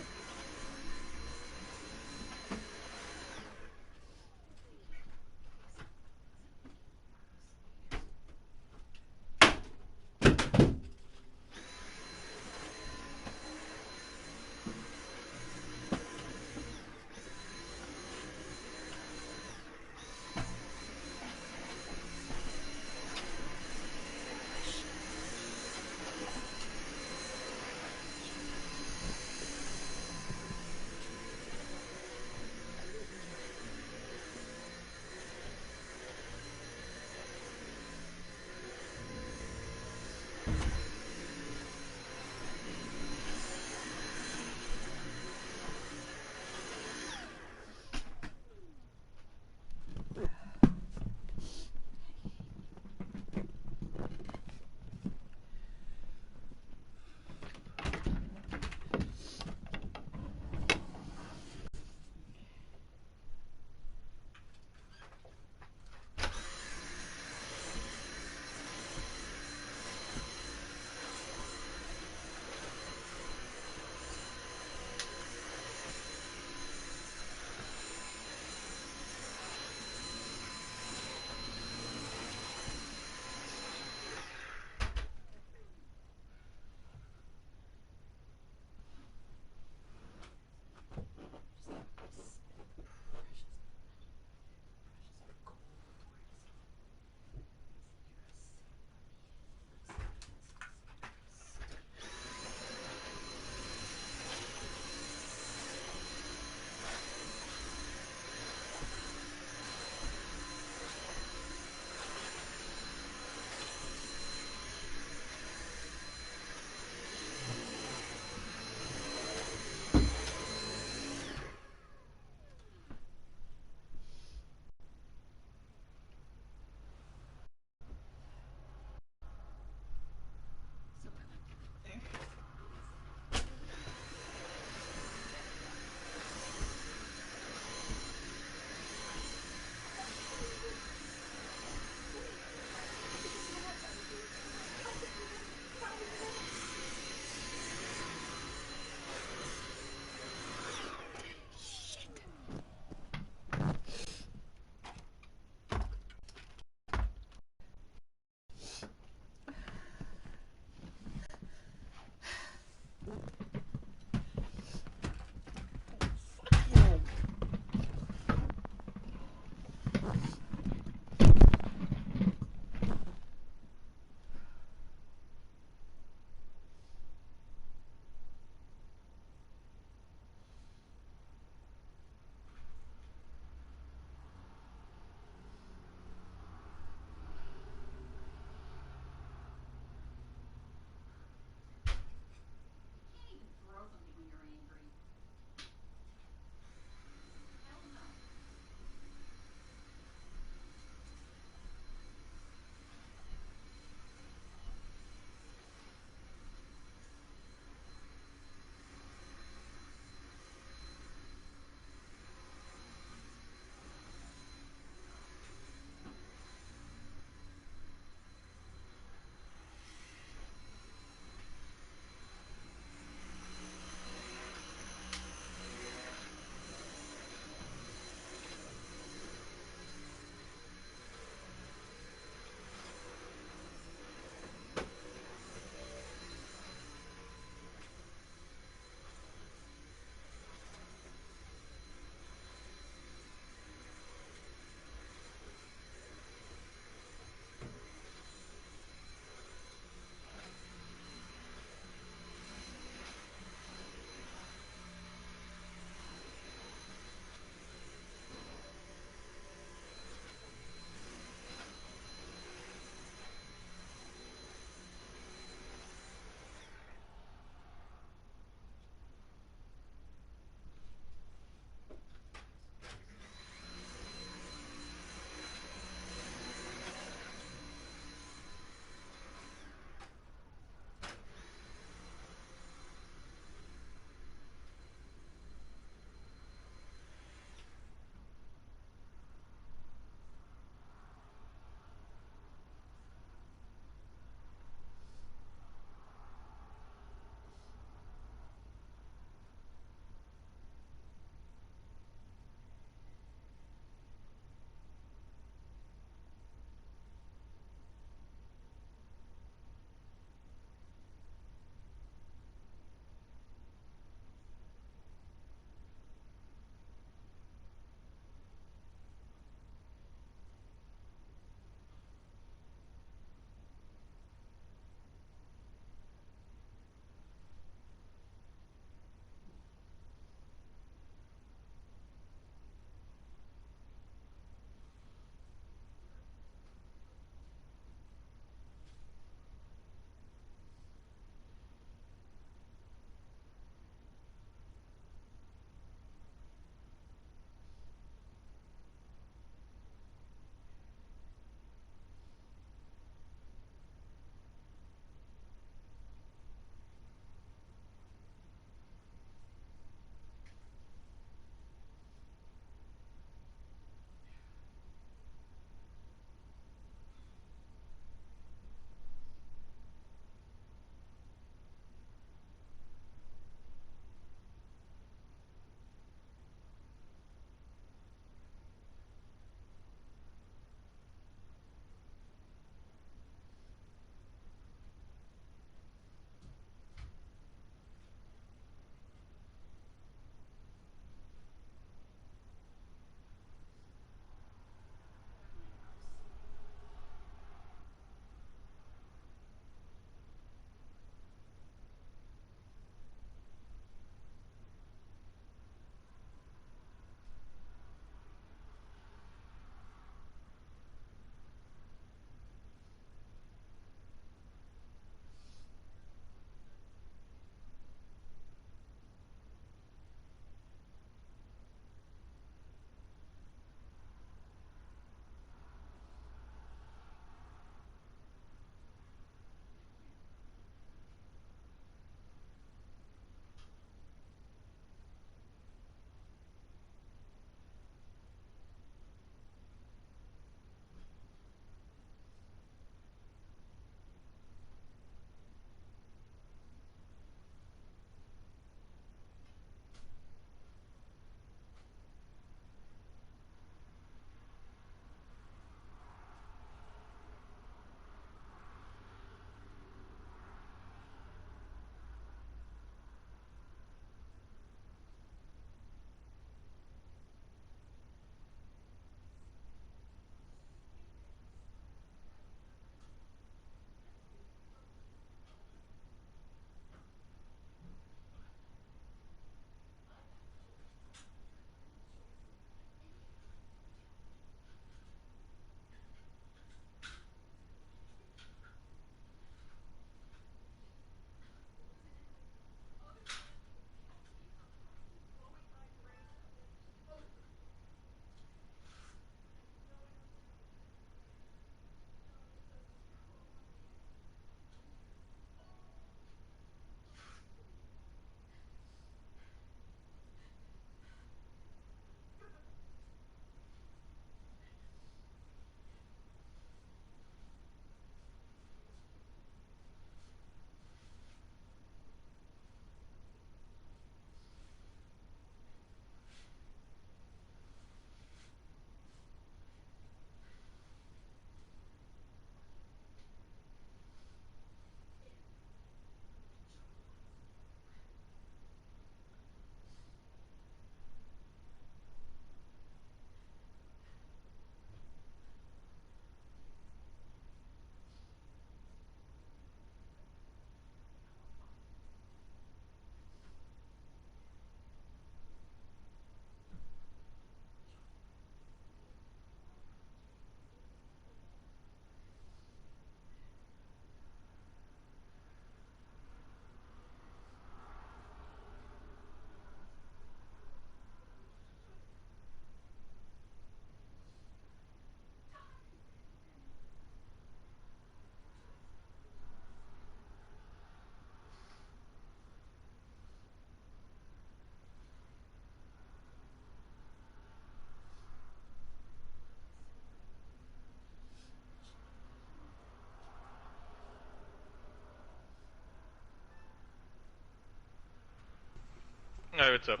Hey, what's up?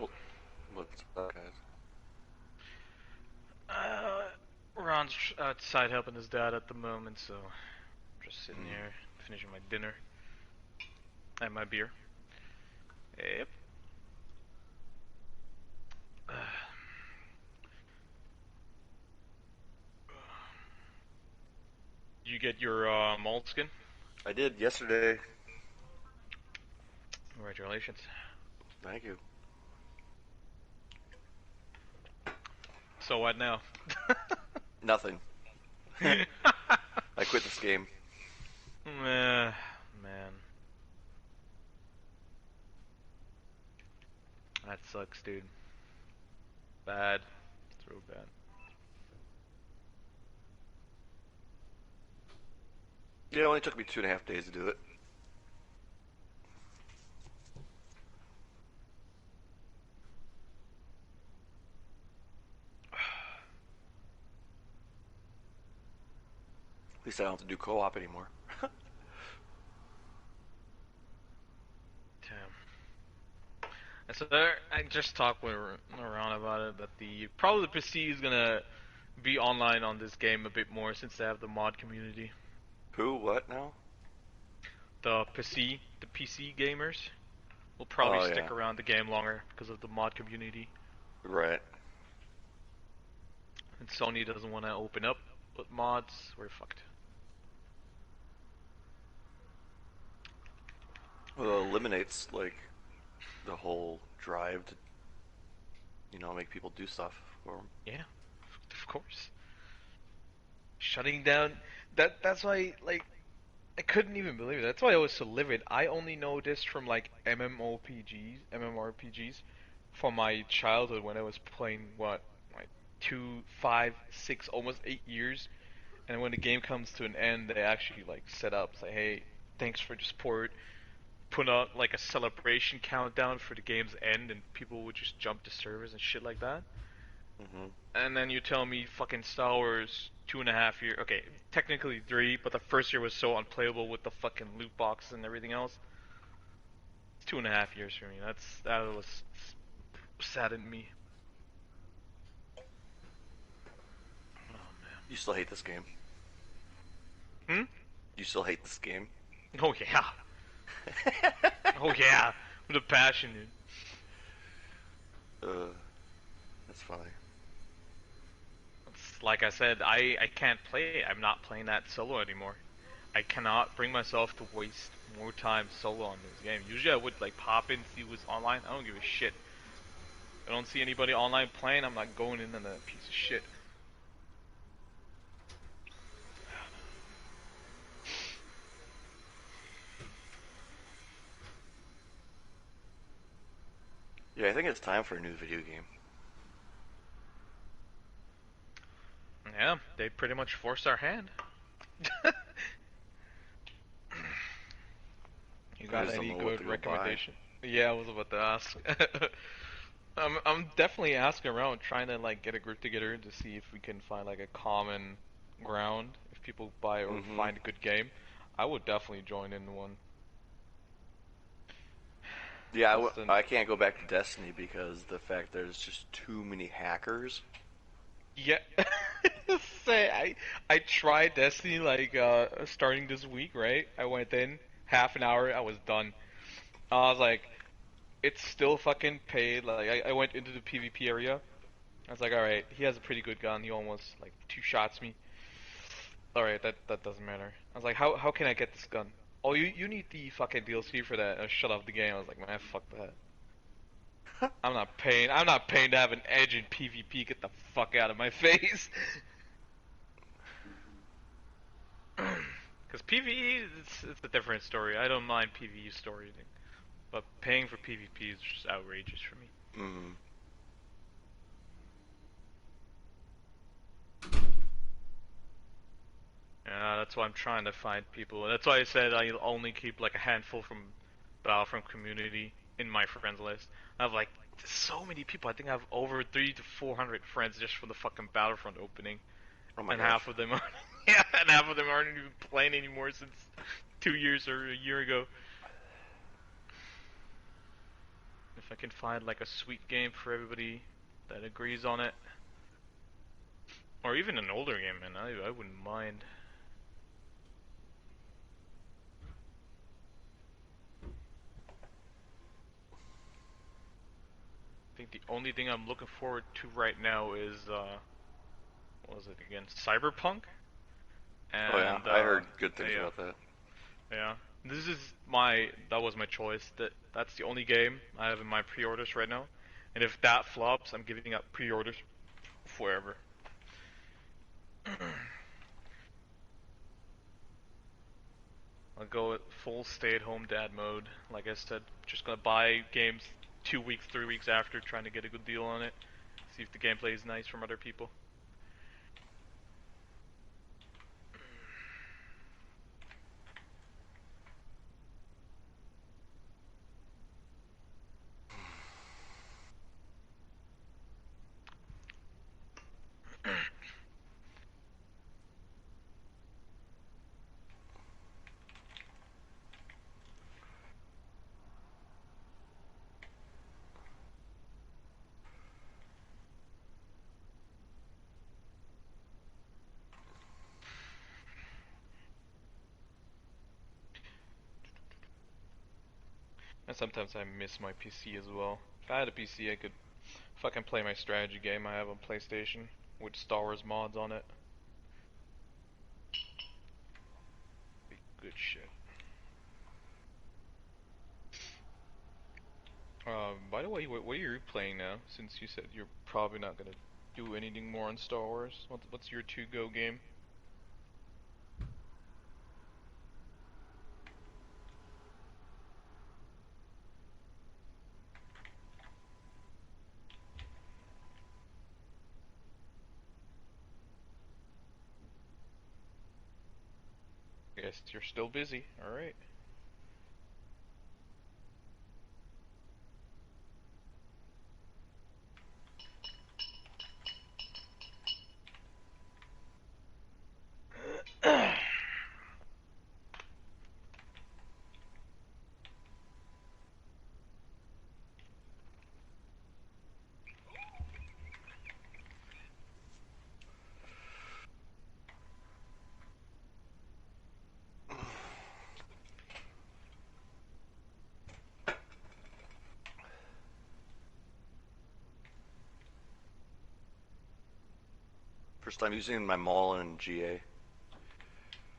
What's up, guys? Ron's outside helping his dad at the moment, so I'm just sitting here finishing my dinner and my beer. Yep. You get your moleskin? I did yesterday. Congratulations. Thank you. So what now? Nothing. I quit this game. Man. That sucks, dude. Bad. It's real bad. Yeah, it only took me 2.5 days to do it. At least I don't have to do co-op anymore. Damn. So I just talked with around about it, but probably the PC is gonna be online on this game a bit more since they have the mod community. Who? What now? The PC gamers will probably stick around the game longer because of the mod community. Right. And Sony doesn't want to open up with mods. We're fucked. Well, it eliminates like the whole drive to, make people do stuff for them. Yeah, of course. Shutting down. That's why, like, I couldn't even believe it. That's why I was so livid. I only know this from like MMORPGs from my childhood when I was playing like 2, 5, 6, almost 8 years. And when the game comes to an end, they actually like set up, say, hey, thanks for the support. Put out like a celebration countdown for the game's end, and people would just jump the servers and shit like that. And then you tell me fucking Star Wars 2.5 years. Okay, technically 3, but the first year was so unplayable with the fucking loot boxes and everything else. It's 2.5 years for me. That was saddened me. Oh man. You still hate this game? Hmm? You still hate this game? Oh yeah. Oh yeah. With a passion, dude. That's funny. Like I said, I can't play. I'm not playing that solo anymore. I cannot bring myself to waste more time solo on this game. Usually I would like pop in, see what's online. I don't give a shit. I don't see anybody online playing, I'm not going in on a piece of shit. Yeah, I think it's time for a new video game. Yeah, they pretty much forced our hand. You got any good recommendation? Yeah, I was about to ask. I'm definitely asking around, trying to like get a group together to see if we can find like a common ground. If people buy or find a good game, I would definitely join in one. Yeah, I can't go back to Destiny because the fact there's just too many hackers. Yeah, say I tried Destiny like starting this week, right? I went in half an hour, I was done. I was like, it's still fucking paid. Like I went into the PvP area. I was like, all right, he has a pretty good gun. He almost like 2 shots me. All right, that doesn't matter. I was like, how can I get this gun? Oh, you need the fucking DLC for that. Shut off the game. I was like, man, fuck that. I'm not paying to have an edge in PvP. Get the fuck out of my face. Because PvE, it's a different story. I don't mind PvE story, but paying for PvP is just outrageous for me. Yeah, that's why I'm trying to find people. That's why I said I only keep like a handful from Battlefront community in my friends list. I have like so many people. I think I have over 300 to 400 friends just for the fucking Battlefront opening. Oh my and gosh. half of them aren't even playing anymore since 2 years or a year ago. If I can find like a sweet game for everybody that agrees on it. Or even an older game, man, I wouldn't mind. I think the only thing I'm looking forward to right now is, what was it again? Cyberpunk? And, oh yeah, I heard good things about that. Yeah. That was my choice. That's the only game I have in my pre-orders right now. And if that flops, I'm giving up pre-orders forever. I'll go with full stay-at-home dad mode. Like I said, just gonna buy games 2 weeks, 3 weeks after, trying to get a good deal on it. See if the gameplay is nice from other people. And sometimes I miss my PC as well. If I had a PC, I could fucking play my strategy game I have on PlayStation with Star Wars mods on it. Be good shit. By the way, what are you playing now? Since you said you're probably not gonna do anything more on Star Wars. What's your to-go game? I guess you're still busy. Alright. First time using my mall in GA.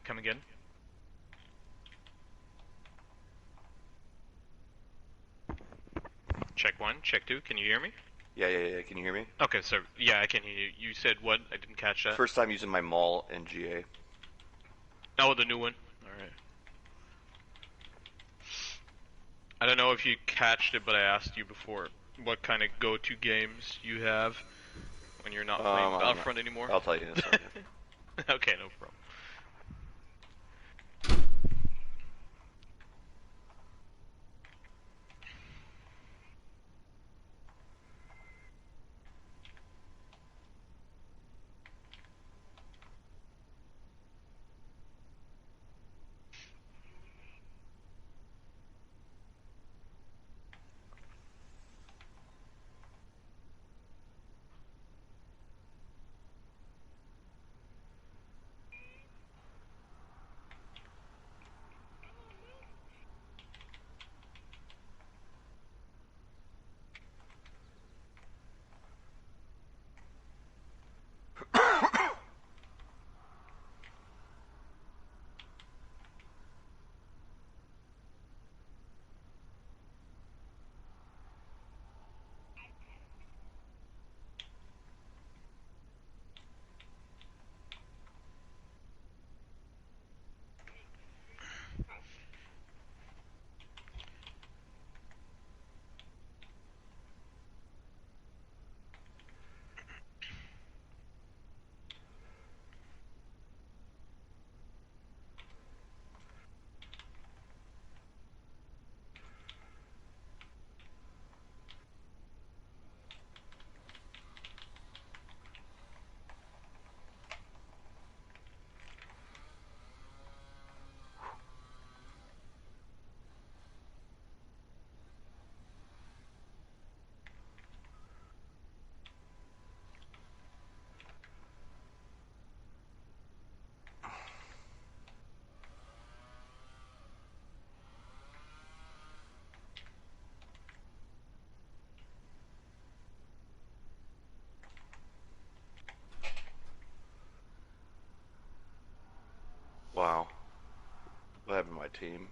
Come again? Check 1, check 2, can you hear me? Yeah, can you hear me? Okay, so, yeah, I can hear you. You said what? I didn't catch that. First time using my mall in GA. Oh, the new one. Alright. I don't know if you catched it, but I asked you before what kind of go-to games you have when you're not playing Battlefront anymore. I'll tell you in a second. Okay, no problem. team.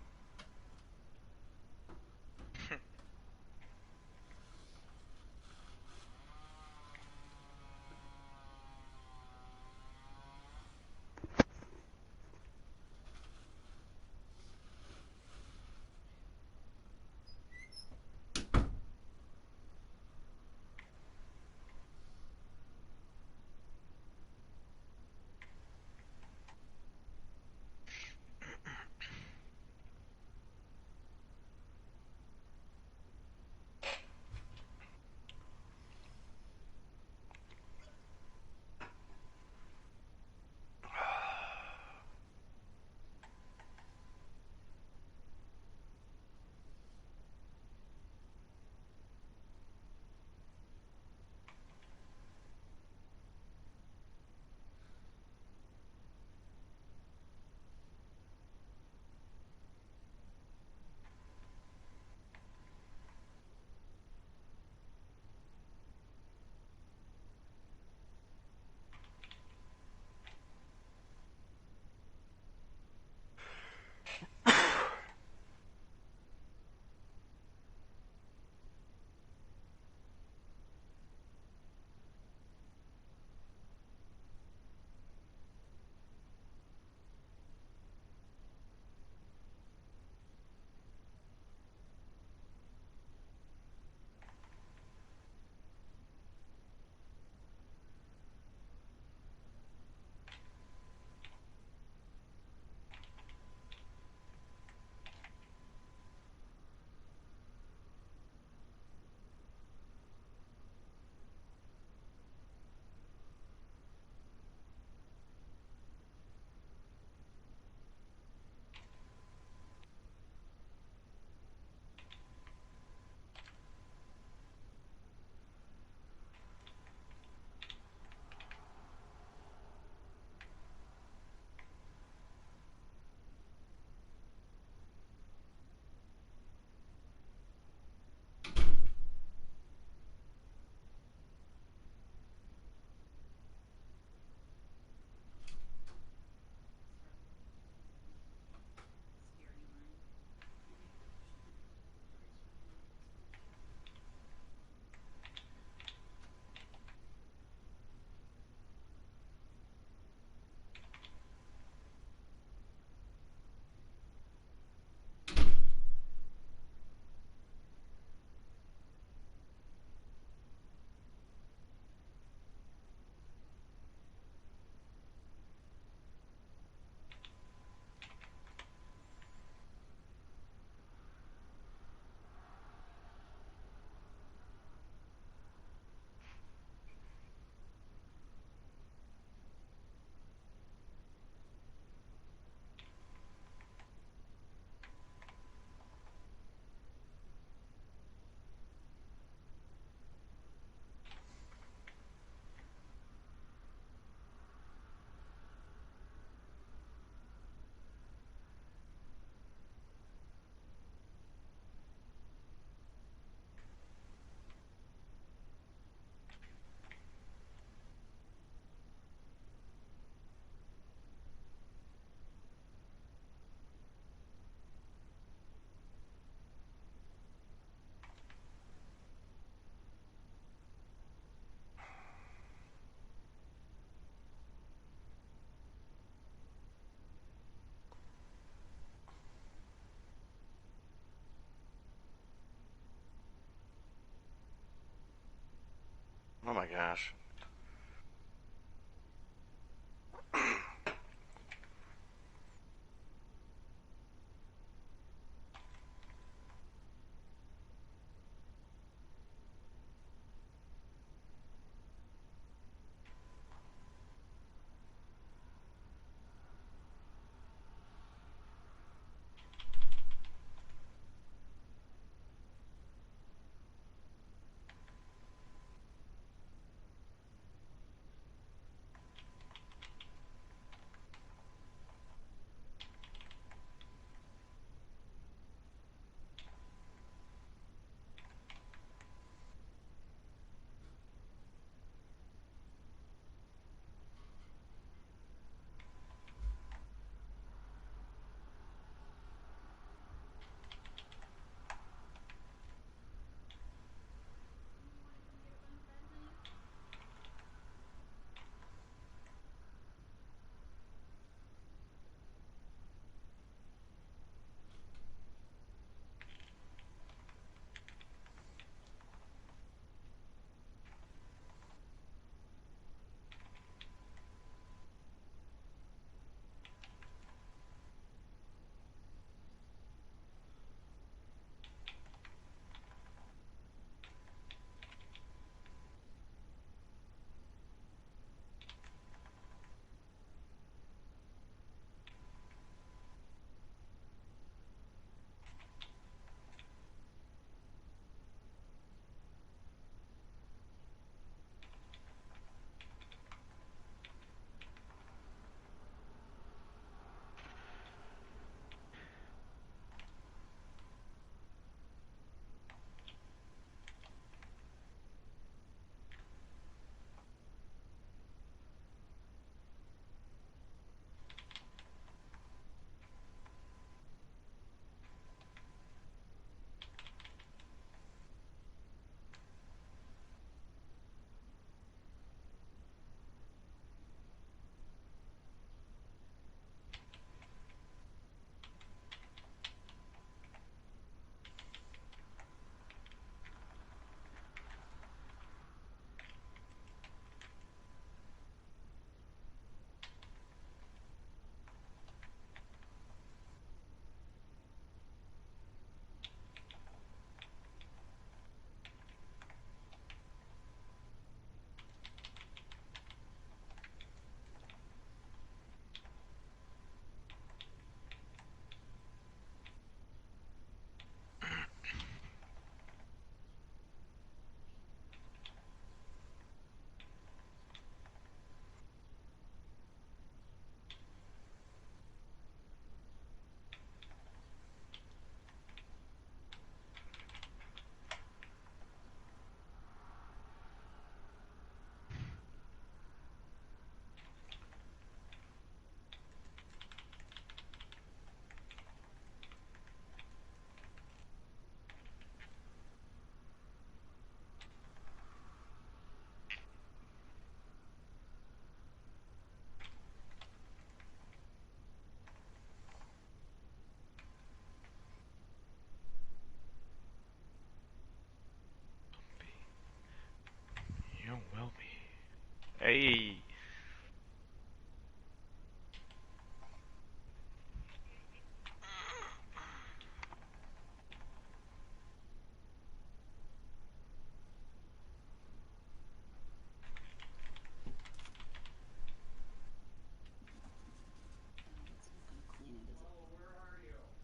Oh my gosh.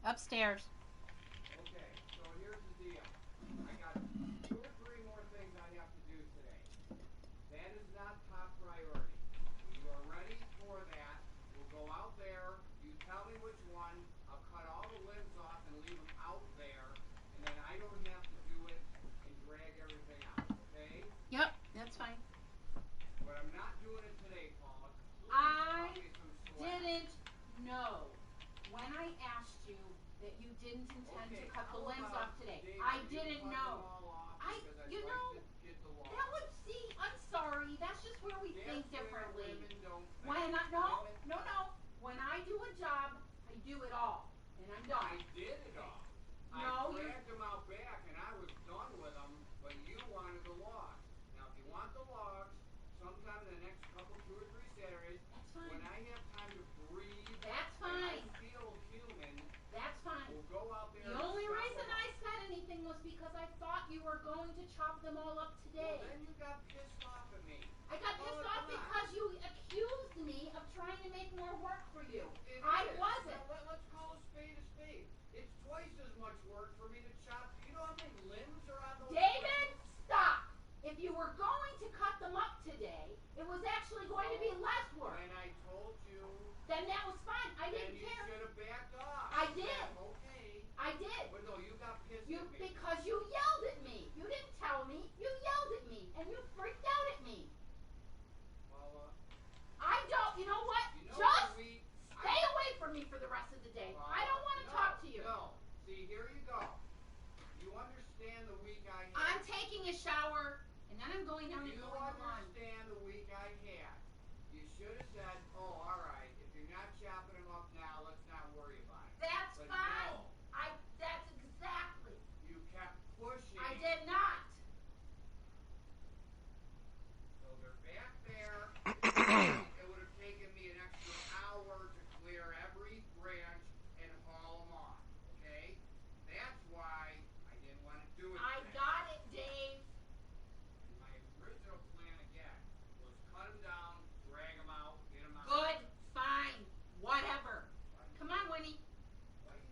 Upstairs. Okay, so here's the deal. I got 2 or 3 more things I have to do today. That is not top priority. When you are ready for that, we'll go out there. You tell me which one. I'll cut all the limbs off and leave them out there. And then I don't have to do it and drag everything out, okay? Yep, that's fine. But I'm not doing it today, Paula. Please I cut me some slack. didn't know when I asked you that you didn't intend to cut the limbs off today. I didn't know. You know, that would see. I'm sorry. That's just where we think differently. When no. When I do a job, I do it all, and I'm done. I did it all. No, I dragged them out back, and I was done with them. But you wanted the logs. Now, if you want the logs, sometime in the next couple, 2 or 3 Saturdays, that's fine. When I have time to breathe, that's fine. And I feel human. That's fine. We'll go out there. The only reason I said anything was because I thought you were going to chop them all up today. Well, then you got pissed off at me. I got pissed off because you accused me of trying to make more work for you. I wasn't. Let's call a spade a spade. It's twice as much work for me to chop. You know how many limbs are on those? David, stop. If you were going to cut them up today, it was actually going to be less work. And I told you. Then that was fine. I didn't care. You should have backed off. I did. Okay. I did. But no, you got pissed at me. Because you yelled at me. You didn't tell me. You yelled at me. And you freaked out at me. Paula. I don't. You know what? Just stay away from me for the rest of the day. I don't want to talk to you. No. See, here you go. You understand the week I had. I'm taking a shower, and then I'm going down and mowing the lawn. You understand the week I had. You should have said, oh, all right, if you're not chopping them up now, let's not worry about it. That's but fine. No. That's exactly. You kept pushing. I did not. So they're back there. It would have taken me an extra hour to clear every branch and haul them off. Okay? That's why I didn't want to do it. I got it, Dave. My original plan again was cut them down, drag them out, get them out. Good, fine, whatever. Come on, Winnie. Why are you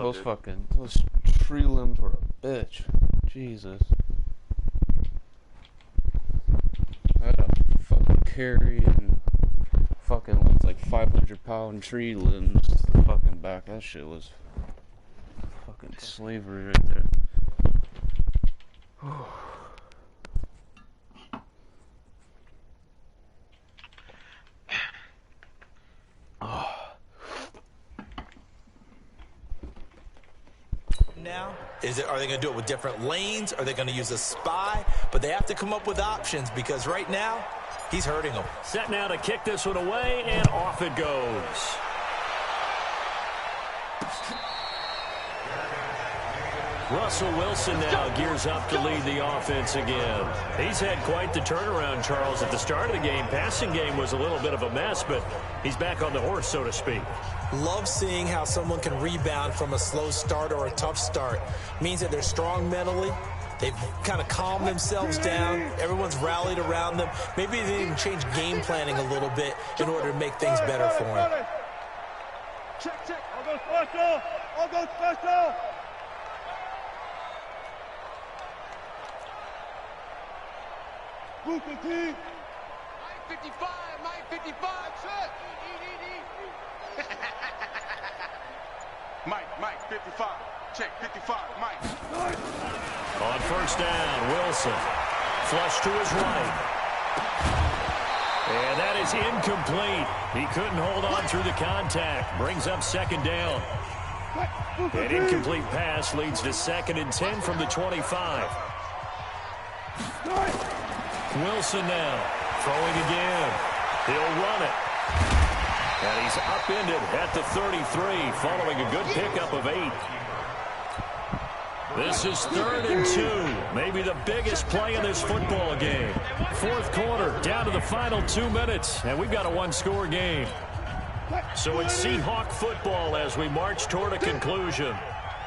Those tree limbs were a bitch. Jesus. I had a fucking carry and fucking like 500-pound tree limbs fucking back. That shit was fucking slavery right there. Now, are they going to do it with different lanes? Are they going to use a spy? But they have to come up with options because right now, he's hurting them. Set now to kick this one away, and off it goes. Russell Wilson now gears up to lead the offense again. He's had quite the turnaround, Charles. At the start of the game, passing game was a little bit of a mess, but he's back on the horse, so to speak. Love seeing how someone can rebound from a slow start or a tough start. Means that they're strong mentally. They've kind of calmed themselves down. Everyone's rallied around them. Maybe they even change game planning a little bit in order to make things better for them. Check, check. I'll go special. I'll go special. Mike 55, Mike 55, shit. Mike 55, check 55, Mike. On first down, Wilson. Flush to his right. And that is incomplete. He couldn't hold on through the contact. Brings up second down. An incomplete pass leads to 2nd and 10 from the 25. Wilson now, throwing again. He'll run it. And he's upended at the 33, following a good pickup of 8. This is 3rd and 2, maybe the biggest play in this football game. 4th quarter, down to the final 2 minutes, and we've got a one-score game. So it's Seahawk football as we march toward a conclusion.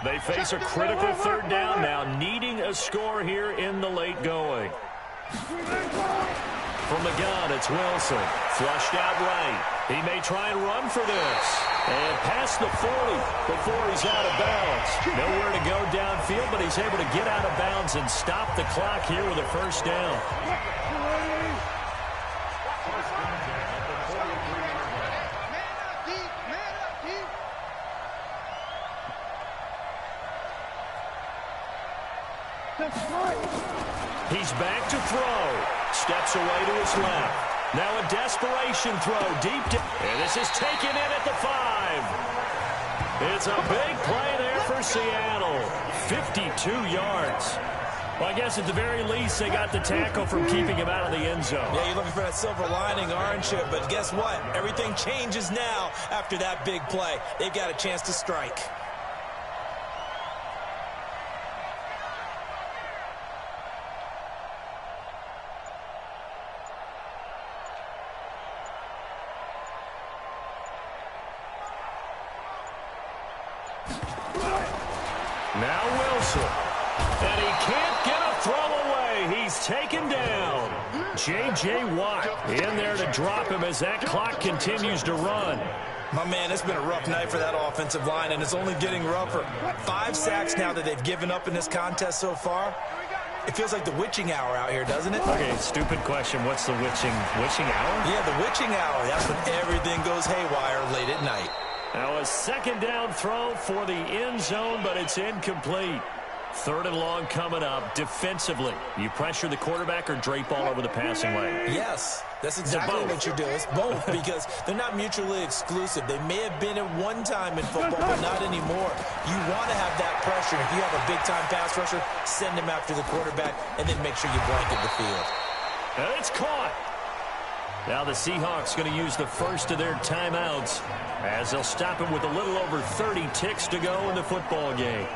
They face a critical 3rd down now, needing a score here in the late going. From the gun, it's Wilson. Flushed out right. He may try and run for this. And past the 40 before he's out of bounds. Nowhere to go downfield, but he's able to get out of bounds and stop the clock here with a first down. He's back to throw. Steps away to his left. Now a desperation throw deep down. And this is taken in at the 5. It's a big play there for Seattle. 52 yards. Well, I guess at the very least they got the tackle from keeping him out of the end zone. Yeah, you're looking for that silver lining, aren't you? But guess what? Everything changes now after that big play. They've got a chance to strike. Now Wilson. And he can't get a throw away. He's taken down. J.J. Watt in there to drop him as that clock continues to run. My man, it's been a rough night for that offensive line, and it's only getting rougher. 5 sacks now that they've given up in this contest so far. It feels like the witching hour out here, doesn't it? Okay, stupid question. What's the witching hour? Yeah, the witching hour. That's when everything goes haywire late at night. Now a second down throw for the end zone, but it's incomplete. 3rd and long coming up. Defensively, you pressure the quarterback or drape all over the passing lane? Yes, that's exactly what you do. It's both because they're not mutually exclusive. They may have been at one time in football, but not anymore. You want to have that pressure. If you have a big-time pass rusher, send him after the quarterback, and then make sure you blanket the field. And it's caught. Now the Seahawks going to use the first of their timeouts as they'll stop him with a little over 30 ticks to go in the football game.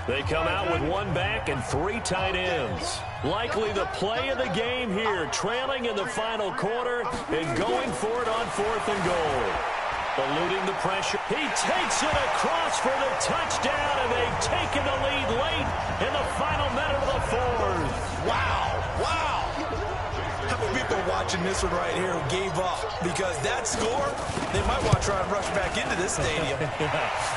They come out with 1 back and 3 tight ends. Likely the play of the game here, trailing in the final quarter and going for it on 4th and goal. Eluding the pressure. He takes it across for the touchdown, and they've taken the lead late in the final minute of the 4th. Wow, wow. How many people watching this one right here who gave up, because that score, they might want to try and rush back into this stadium.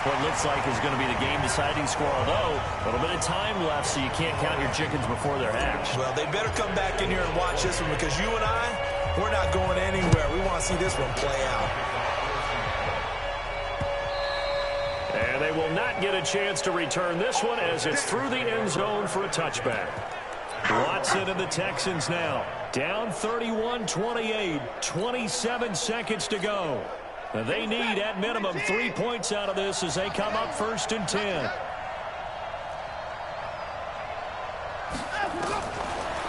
What looks like is going to be the game-deciding score, although a little bit of time left, so you can't count your chickens before they're hatched. Well, they better come back in here and watch this one, because you and I, we're not going anywhere. We want to see this one play out. And they will not get a chance to return this one as it's through the end zone for a touchback. Watson and the Texans now down 31-28, 27 seconds to go. They need at minimum 3 points out of this as they come up 1st and 10.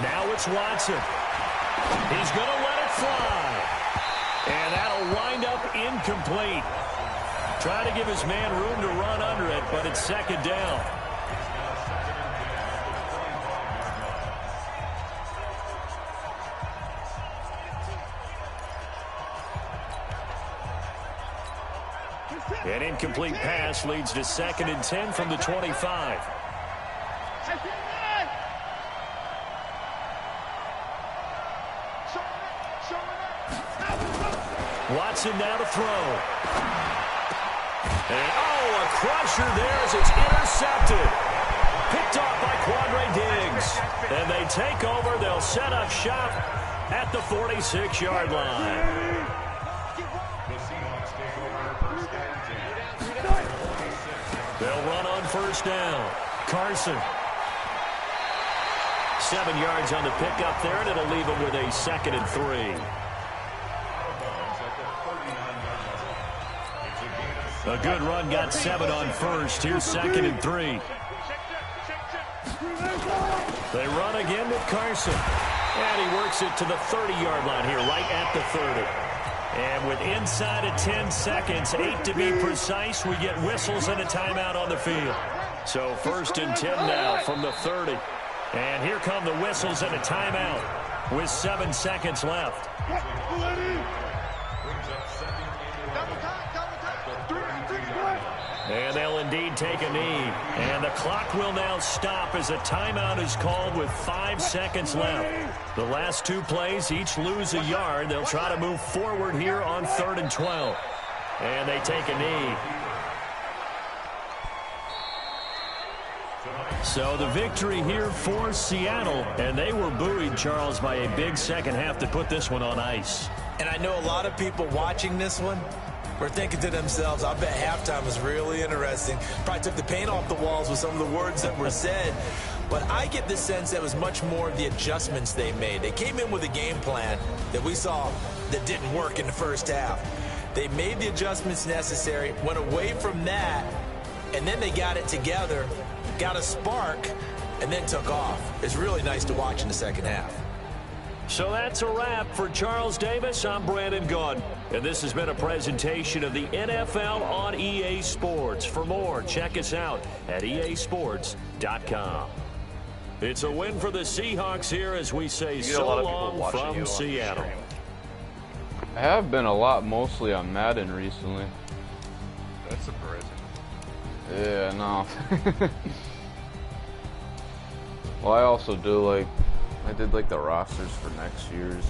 Now it's Watson. He's going to let it fly. And that'll wind up incomplete. Trying to give his man room to run under it, but it's 2nd down. An incomplete pass leads to 2nd and 10 from the 25. Watson now to throw. And, a crusher there as it's intercepted. Picked off by Quandre Diggs. And they take over. They'll set up shop at the 46-yard line. They'll run on 1st down. Carson. 7 yards on the pickup there, and it'll leave him with a 2nd and 3. A good run got 7 on 1st. Here's 2nd and 3. They run again with Carson. And he works it to the 30-yard line here, right at the 30. And with inside of 10 seconds, 8 to be precise, we get whistles and a timeout on the field. So 1st and 10 now from the 30. And here come the whistles and a timeout with 7 seconds left. And they'll indeed take a knee. And the clock will now stop as a timeout is called with 5 seconds left. The last 2 plays each lose a yard. They'll try to move forward here on 3rd and 12. And they take a knee. So the victory here for Seattle. And they were buoyed, Charles, by a big second half to put this one on ice. And I know a lot of people watching this one were thinking to themselves, I bet halftime was really interesting. Probably took the paint off the walls with some of the words that were said. But I get the sense that it was much more of the adjustments they made. They came in with a game plan that we saw that didn't work in the first half. They made the adjustments necessary, went away from that, and then they got it together, got a spark, and then took off. It's really nice to watch in the second half. So that's a wrap for Charles Davis. I'm Brandon Gaudin, and this has been a presentation of the NFL on EA Sports. For more, check us out at easports.com. It's a win for the Seahawks here as we say so long from Seattle. I have been a lot mostly on Madden recently. That's surprising. Yeah, no. Well, I also do I did the rosters for next year's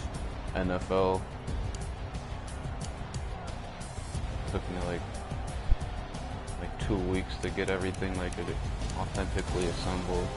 NFL. Took me like 2 weeks to get everything authentically assembled.